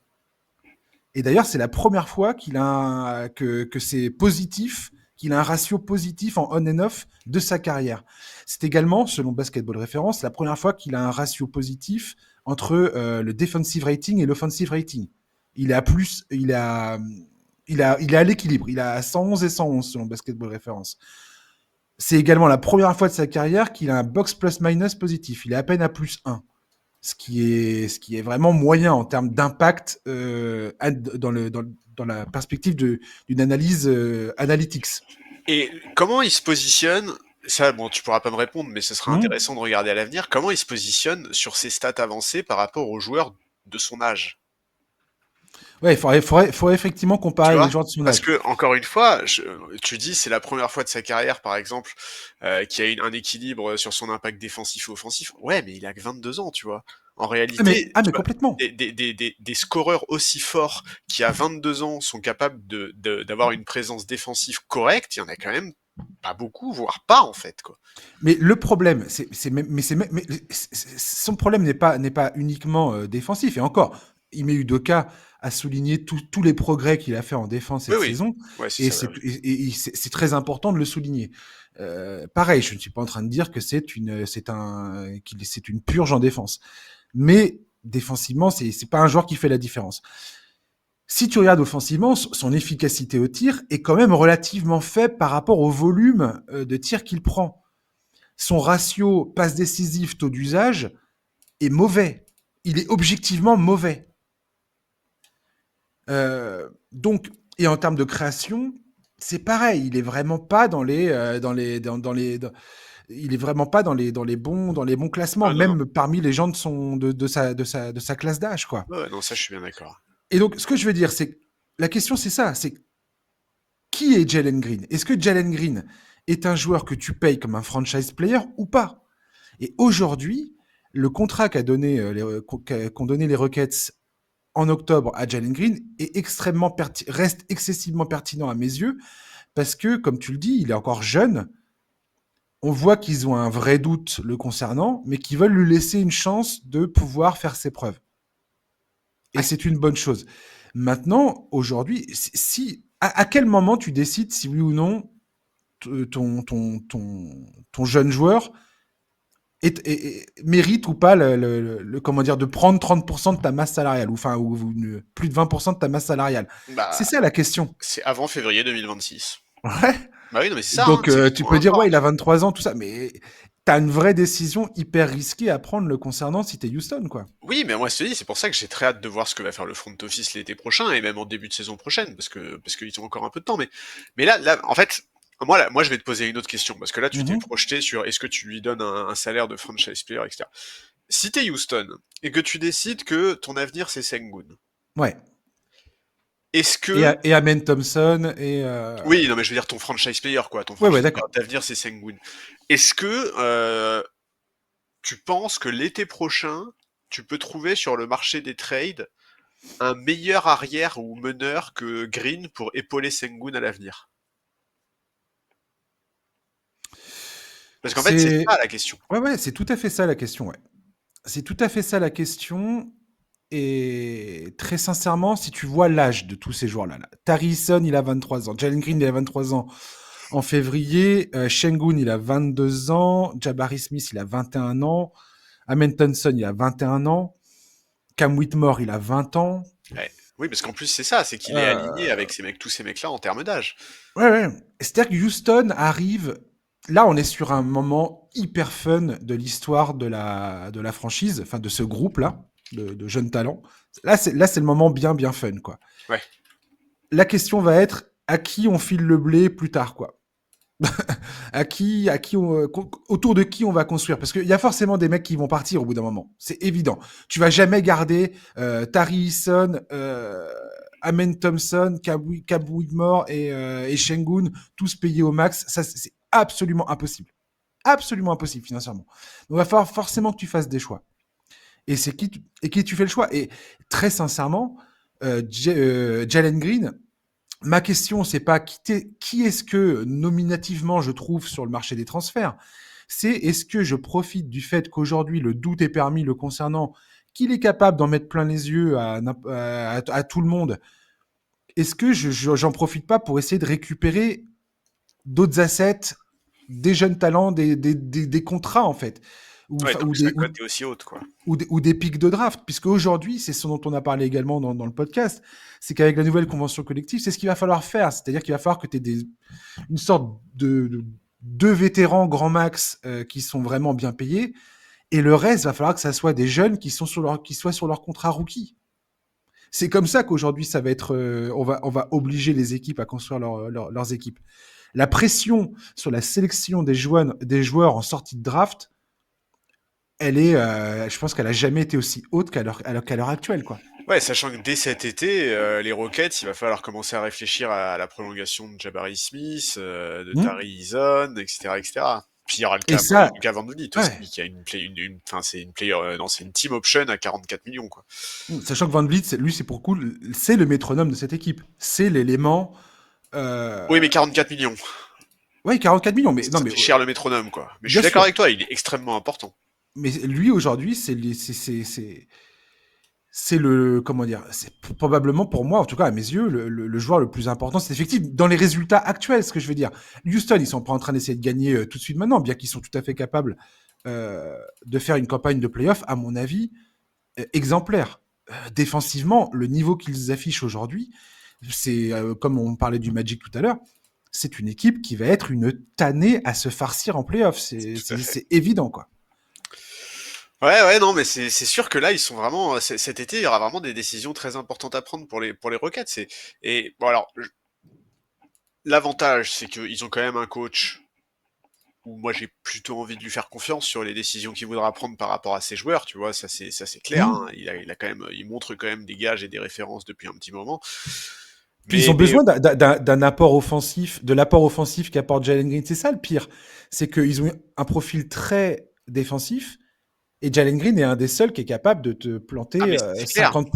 Et d'ailleurs, c'est la première fois que c'est positif, qu'il a un ratio positif en on and off de sa carrière. C'est également, selon Basketball Reference, la première fois qu'il a un ratio positif entre le defensive rating et l'offensive rating. Il est à l'équilibre. Il est à 111 et 111 selon Basketball Reference. C'est également la première fois de sa carrière qu'il a un box plus-minus positif. Il est à peine à plus 1. Ce qui est vraiment moyen en termes d'impact dans la perspective d'une analyse analytics. Et comment il se positionne? Ça, bon, tu pourras pas me répondre, mais ce sera intéressant de regarder à l'avenir. Comment il se positionne sur ses stats avancées par rapport aux joueurs de son âge? Ouais, il faudrait effectivement comparer les joueurs de son âge. Parce que, encore une fois, tu dis c'est la première fois de sa carrière, par exemple, qu'il y a un équilibre sur son impact défensif et offensif. Ouais, mais il a que 22 ans, tu vois. En réalité, mais complètement. Des scoreurs aussi forts qui, à 22 ans, sont capables d'avoir une présence défensive correcte, il y en a quand même pas beaucoup, voire pas, en fait, quoi. Mais le problème, son problème n'est pas uniquement défensif. Et encore, Ime Udoka a souligné tous les progrès qu'il a fait en défense cette saison. Ouais, et c'est très important de le souligner. Pareil, je ne suis pas en train de dire que c'est une purge en défense. Mais défensivement, c'est pas un joueur qui fait la différence. Si tu regardes offensivement, son efficacité au tir est quand même relativement faible par rapport au volume de tirs qu'il prend. Son ratio passe décisive taux d'usage est mauvais. Il est objectivement mauvais. Donc, et en termes de création, c'est pareil. Il est vraiment pas dans les il est vraiment pas dans les bons classements, même parmi les gens de sa classe d'âge, quoi. Ouais, non, ça, je suis bien d'accord. Et donc, ce que je veux dire, c'est la question, c'est ça, c'est qui est Jalen Green? Est-ce que Jalen Green est un joueur que tu payes comme un franchise player ou pas? Et aujourd'hui, le contrat qu'ont donné les Rockets en octobre à Jalen Green est reste excessivement pertinent à mes yeux parce que, comme tu le dis, il est encore jeune on voit qu'ils ont un vrai doute le concernant, mais qu'ils veulent lui laisser une chance de pouvoir faire ses preuves. Et Ouais. c'est une bonne chose. Maintenant, aujourd'hui, à quel moment tu décides si oui ou non ton jeune joueur mérite ou pas comment dire, de prendre 30% de ta masse salariale, ou plus de 20% de ta masse salariale. C'est Bah, ça la question. c'est avant février 2026. Ouais. Bah oui, non, mais c'est ça, Donc, c'est qu'ils tu sont peux dire, encore. ouais, il a 23 ans, tout ça, mais t'as une vraie décision hyper risquée à prendre le concernant si t'es Houston, quoi. Oui, mais moi, je te dis, c'est pour ça que j'ai très hâte de voir ce que va faire le front office l'été prochain et même en début de saison prochaine, parce qu'ils ont encore un peu de temps. Mais là, en fait, moi, je vais te poser une autre question, parce que là, tu t'es Mhm. projeté sur est-ce que tu lui donnes un salaire de franchise player, etc. Si t'es Houston et que tu décides que ton avenir c'est Sengun, Ouais. est-ce que Et Amen Thompson, oui, non, mais je veux dire ton franchise player, quoi, ton Ouais, franchise player d'accord. d'avenir c'est Sengun. Est-ce que tu penses que l'été prochain, tu peux trouver sur le marché des trades un meilleur arrière ou meneur que Green pour épauler Sengun à l'avenir? Parce qu'en fait, c'est C'est ça la question. Ouais, c'est tout à fait ça la question, ouais. C'est tout à fait ça la question. Et très sincèrement, si tu vois l'âge de tous ces joueurs-là, Tari Eason, il a 23 ans. Jalen Green, il a 23 ans en février. Şengün, il a 22 ans. Jabari Smith, il a 21 ans. Amen Thompson, il a 21 ans. Cam Whitmore, il a 20 ans. Ouais. Oui, parce qu'en plus, c'est ça, c'est qu'il est aligné Euh, avec tous ces mecs-là en termes d'âge. Ouais. C'est-à-dire que Houston arrive. Là, on est sur un moment hyper fun de l'histoire de la franchise, enfin de ce groupe-là, de jeunes talents. Là, c'est le moment bien, bien fun, quoi. Ouais. La question va être à qui on file le blé plus tard, quoi. Autour de qui on va construire. Parce qu'il y a forcément des mecs qui vont partir au bout d'un moment. C'est évident. Tu vas jamais garder Tari Eason, Amen Thompson, Cab Whitmore et Şengün tous payés au max. Ça, c'est absolument impossible. Absolument impossible financièrement. Donc, il va falloir forcément que tu fasses des choix. Et c'est qui tu fais le choix. Et très sincèrement, Jalen Green, ma question, c'est pas qui est-ce que nominativement je trouve sur le marché des transferts. C'est est-ce que je profite du fait qu'aujourd'hui le doute est permis le concernant, qu'il est capable d'en mettre plein les yeux à tout le monde. Est-ce que j'en profite pas pour essayer de récupérer d'autres assets, des jeunes talents, des contrats en fait, Ouais, tant ou que sa des, cote est aussi haute, quoi. ou des pics de draft, puisque aujourd'hui, c'est ce dont on a parlé également dans le podcast, c'est qu'avec la nouvelle convention collective, c'est ce qu'il va falloir faire, c'est-à-dire qu'il va falloir que tu aies une sorte de deux vétérans grand max qui sont vraiment bien payés, et le reste, va falloir que ça soit des jeunes qui soient sur leur contrat rookie. C'est comme ça qu'aujourd'hui, ça va être, on va obliger les équipes à construire leurs équipes. La pression sur la sélection des joueurs en sortie de draft, je pense qu'elle a jamais été aussi haute qu'à l'heure actuelle, quoi. Ouais, sachant que dès cet été, les Rockets, il va falloir commencer à réfléchir à la prolongation de Jabari Smith, de Hmm. Tari Eason, etc., etc. Puis il y aura le Et cas, ça, Luka Van Vliet ouais. aussi, qui a c'est une player, non, c'est une team option à 44 millions, quoi. Sachant que Van Vliet, lui, c'est pour le coup, c'est le métronome de cette équipe. C'est l'élément. Oui, mais 44 millions. Ouais, 44 millions, mais Ça non, mais fait cher le métronome, quoi. Mais je bien suis d'accord sûr. avec toi, il est extrêmement important. Mais lui aujourd'hui, c'est le, comment dire, c'est probablement pour moi, en tout cas à mes yeux, le joueur le plus important. C'est effectif dans les résultats actuels, ce que je veux dire. Houston, ils sont pas en train d'essayer de gagner tout de suite maintenant, bien qu'ils sont tout à fait capables de faire une campagne de playoff, à mon avis, exemplaire. Défensivement, le niveau qu'ils affichent aujourd'hui, c'est comme on parlait du Magic tout à l'heure, c'est une équipe qui va être une tannée à se farcir en playoff. Tout à fait. C'est évident, quoi. Ouais, non, mais c'est sûr que là, ils sont vraiment, cet été, il y aura vraiment des décisions très importantes à prendre pour les Rockets. Et bon, alors, l'avantage, c'est qu'ils ont quand même un coach où moi j'ai plutôt envie de lui faire confiance sur les décisions qu'il voudra prendre par rapport à ses joueurs, tu vois, ça c'est clair, hein. Il a quand même, il montre quand même des gages et des références depuis un petit moment. Puis ils ont besoin d'un apport offensif, de l'apport offensif qu'apporte Jalen Green. C'est ça le pire, c'est qu'ils ont un profil très défensif, Et Jalen Green est un des seuls qui est capable de te planter Ah, mais c'est clair. 50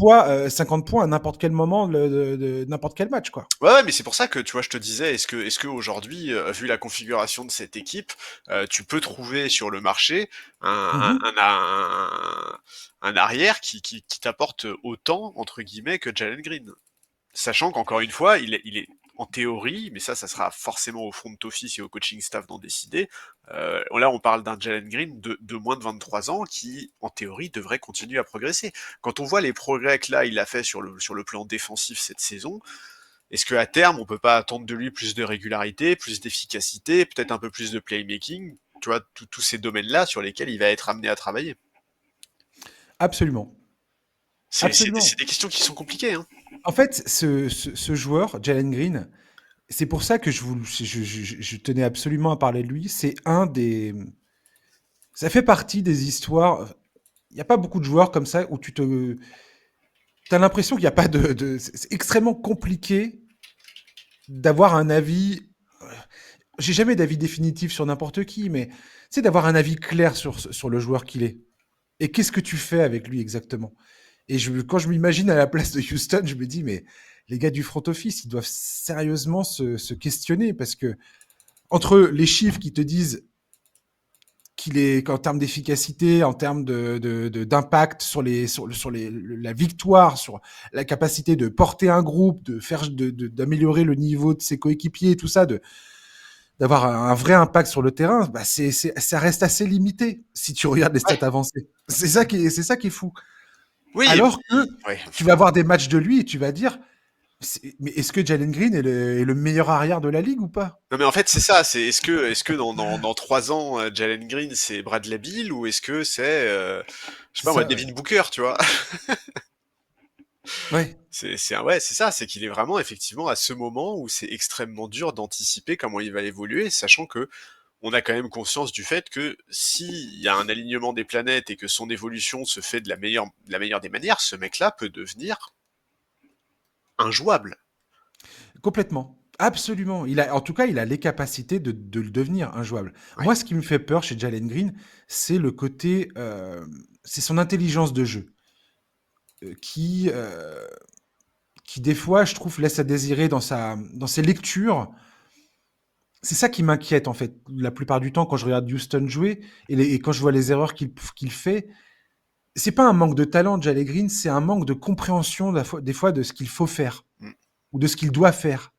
points à n'importe quel moment de n'importe quel match, quoi. Ouais, mais c'est pour ça que, tu vois, je te disais, est-ce que aujourd'hui, vu la configuration de cette équipe, tu peux trouver sur le marché un, Mhm. un, un, un- un arrière qui t'apporte autant, entre guillemets, que Jalen Green. Sachant qu'encore une fois, il est en théorie, mais ça sera forcément au front office et au coaching staff d'en décider. Là, on parle d'un Jalen Green de moins de 23 ans qui, en théorie, devrait continuer à progresser. Quand on voit les progrès que là, il a fait sur le plan défensif cette saison, est-ce qu'à terme, on peut pas attendre de lui plus de régularité, plus d'efficacité, peut-être un peu plus de playmaking, tu vois, tous ces domaines-là sur lesquels il va être amené à travailler. Absolument. C'est Absolument. des questions qui sont compliquées, hein. En fait, ce joueur, Jalen Green, c'est pour ça que je tenais absolument à parler de lui. C'est un des. Ça fait partie des histoires. Il n'y a pas beaucoup de joueurs comme ça où tu te. T'as l'impression qu'il n'y a pas c'est extrêmement compliqué d'avoir un avis. J'ai jamais d'avis définitif sur n'importe qui, mais c'est d'avoir un avis clair sur le joueur qu'il est. Et qu'est-ce que tu fais avec lui exactement? Et quand je m'imagine à la place de Houston, je me dis, mais les gars du front office, ils doivent sérieusement se questionner parce que entre les chiffres qui te disent qu'il est qu'en termes d'efficacité, en termes d'impact la victoire, sur la capacité de porter un groupe, d'améliorer le niveau de ses coéquipiers, tout ça, d'avoir un vrai impact sur le terrain, bah ça reste assez limité si tu regardes les stats Ouais. avancées. C'est ça qui est fou. Oui, Alors que ouais. tu vas voir des matchs de lui et tu vas dire, mais est-ce que Jalen Green est le meilleur arrière de la ligue ou pas? Non, mais en fait, c'est ça, est-ce que dans 3 ans, Jalen Green, c'est Bradley Beal ou est-ce que c'est, je sais C'est pas moi, ça, ouais. Devin Booker, tu vois? Ouais, Ouais, c'est ça, c'est qu'il est vraiment effectivement à ce moment où c'est extrêmement dur d'anticiper comment il va évoluer, sachant que on a quand même conscience du fait que s'il y a un alignement des planètes et que son évolution se fait de la meilleure des manières, ce mec-là peut devenir injouable. complètement. Absolument. En tout cas, il a les capacités de le devenir injouable. Ouais. Moi, ce qui me fait peur chez Jalen Green, c'est le côté, c'est son intelligence de jeu, euh, qui, euh, qui des fois, je trouve, laisse à désirer dans ses lectures. C'est ça qui m'inquiète, en fait, la plupart du temps, quand je regarde Houston jouer et quand je vois les erreurs qu'il fait. C'est pas un manque de talent de Jalen Green, c'est un manque de compréhension des fois de ce qu'il faut faire Mm. ou de ce qu'il doit faire.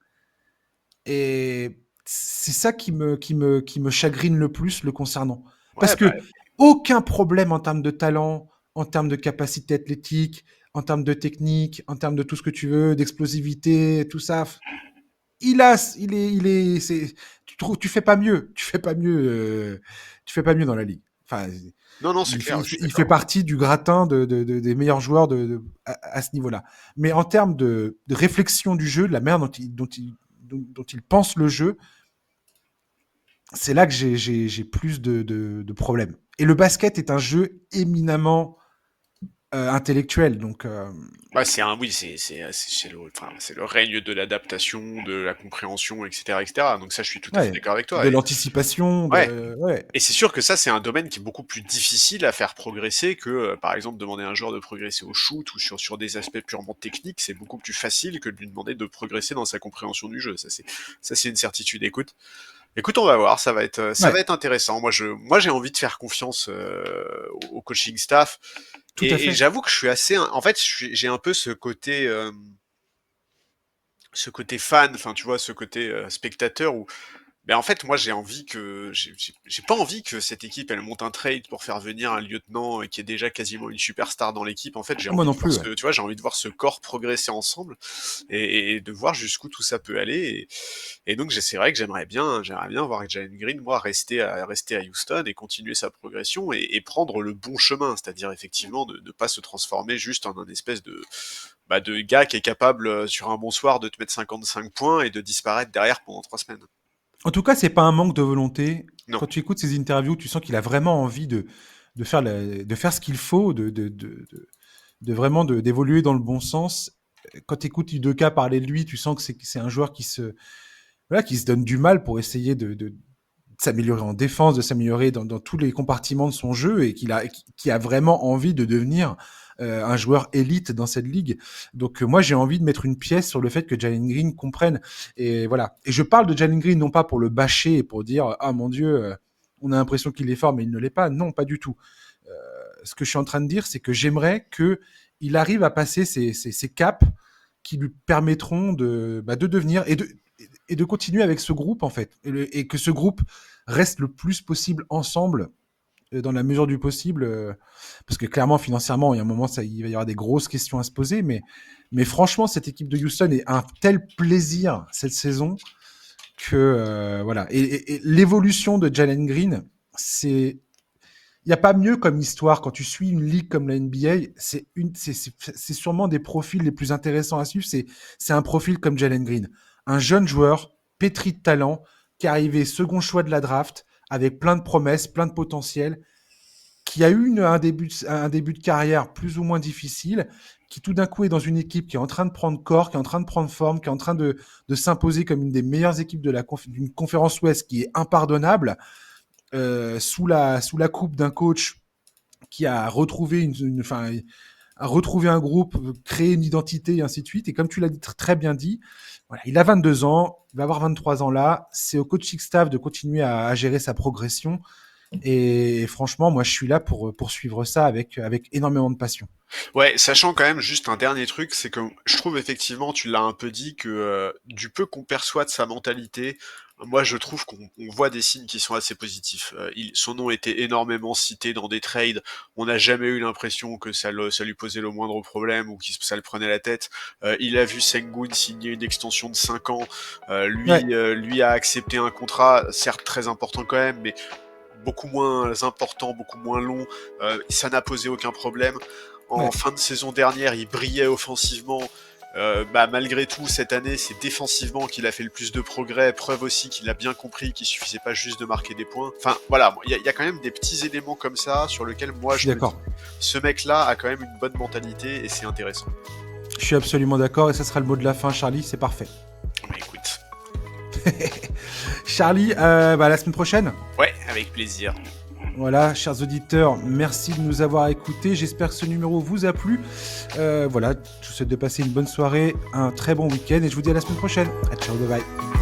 Et c'est ça qui me chagrine le plus le concernant. Parce Ouais, bah, que aucun problème en termes de talent, en termes de capacité athlétique, en termes de technique, en termes de tout ce que tu veux, d'explosivité, tout ça. Tu fais pas mieux. Tu fais pas mieux dans la ligue. Enfin, non, non, c'est clair, je suis il fait d'accord. partie du gratin des meilleurs joueurs à ce niveau-là. Mais en termes de réflexion du jeu, de la manière dont il pense le jeu, c'est là que j'ai plus de problèmes. Et le basket est un jeu éminemment intellectuel. Donc, Bah, oui, c'est le règne de l'adaptation, de la compréhension, etc., etc. Donc ça, je suis tout à fait ouais, d'accord avec toi. de l'anticipation. Ouais. Ouais. Et c'est sûr que ça, c'est un domaine qui est beaucoup plus difficile à faire progresser que, par exemple, demander à un joueur de progresser au shoot ou sur des aspects purement techniques, c'est beaucoup plus facile que de lui demander de progresser dans sa compréhension du jeu. Ça, c'est une certitude. Écoute, on va voir, ça va Ouais, être intéressant. Moi, j'ai envie de faire confiance au coaching staff. tout à Et fait. j'avoue que je suis assez, en fait, j'ai un peu ce côté fan, enfin, tu vois, ce côté spectateur où mais en fait, moi, j'ai pas envie que cette équipe elle monte un trade pour faire venir un lieutenant qui est déjà quasiment une superstar dans l'équipe. En fait, j'ai Moi envie non de voir plus, ouais. tu vois, j'ai envie de voir ce corps progresser ensemble et de voir jusqu'où tout ça peut aller. Et donc, c'est vrai que j'aimerais bien voir Jalen Green, moi, rester à Houston et continuer sa progression et prendre le bon chemin, c'est-à-dire effectivement de pas se transformer juste en un espèce de gars qui est capable sur un bon soir de te mettre 55 points et de disparaître derrière pendant 3 semaines. En tout cas, c'est pas un manque de volonté. Non. Quand tu écoutes ces interviews, tu sens qu'il a vraiment envie de faire ce qu'il faut, de vraiment d'évoluer dans le bon sens. Quand tu écoutes Udoka parler de lui, tu sens que c'est un joueur voilà, qui se donne du mal pour essayer s'améliorer en défense, de s'améliorer dans tous les compartiments de son jeu et qui a vraiment envie de devenir un joueur élite dans cette ligue. Donc moi j'ai envie de mettre une pièce sur le fait que Jalen Green comprenne. Et voilà. Et je parle de Jalen Green non pas pour le bâcher et pour dire ah mon Dieu, on a l'impression qu'il est fort mais il ne l'est pas. Non, pas du tout. Ce que je suis en train de dire, c'est que j'aimerais que il arrive à passer ces caps qui lui permettront de devenir et de continuer avec ce groupe en fait et que ce groupe reste le plus possible ensemble dans la mesure du possible parce que clairement financièrement il y a un moment il va y avoir des grosses questions à se poser mais franchement cette équipe de Houston est un tel plaisir cette saison que voilà et l'évolution de Jalen Green c'est il n'y a pas mieux comme histoire quand tu suis une ligue comme la NBA. C'est sûrement des profils les plus intéressants à suivre. C'est un profil comme Jalen Green, un jeune joueur pétri de talent qui est arrivé second choix de la draft avec plein de promesses, plein de potentiel, qui a eu un début de carrière plus ou moins difficile, qui tout d'un coup est dans une équipe qui est en train de prendre corps, qui est en train de prendre forme, qui est en train de s'imposer comme une des meilleures équipes d'une conférence Ouest qui est impardonnable. Sous la coupe d'un coach qui a retrouvé a retrouvé un groupe, créé une identité et ainsi de suite. Et comme tu l'as très bien dit, voilà, il a 22 ans, il va avoir 23 ans là. C'est au coaching staff de continuer à gérer sa progression. Et franchement, moi, je suis là pour poursuivre ça avec énormément de passion. Ouais, sachant quand même juste un dernier truc, c'est que je trouve effectivement, tu l'as un peu dit, que du peu qu'on perçoit de sa mentalité, moi je trouve qu'on voit des signes qui sont assez positifs. Son nom était énormément cité dans des trades, on n'a jamais eu l'impression que ça lui posait le moindre problème ou que ça le prenait la tête. Il a vu Sengun signer une extension de 5 ans, lui a accepté un contrat, certes très important quand même, mais beaucoup moins important, beaucoup moins long, ça n'a posé aucun problème. En fin de saison dernière, il brillait offensivement. Malgré tout, cette année, c'est défensivement qu'il a fait le plus de progrès. Preuve aussi qu'il a bien compris qu'il suffisait pas juste de marquer des points. Enfin, voilà, il y a quand même des petits éléments comme ça sur lesquels moi je me dis, ce mec-là a quand même une bonne mentalité et c'est intéressant. Je suis absolument d'accord et ça sera le mot de la fin, Charlie, c'est parfait. Mais écoute. Charlie, la semaine prochaine ? Ouais, avec plaisir. Voilà, chers auditeurs, merci de nous avoir écoutés. J'espère que ce numéro vous a plu. Voilà, je vous souhaite de passer une bonne soirée, un très bon week-end et je vous dis à la semaine prochaine. Ciao, bye bye.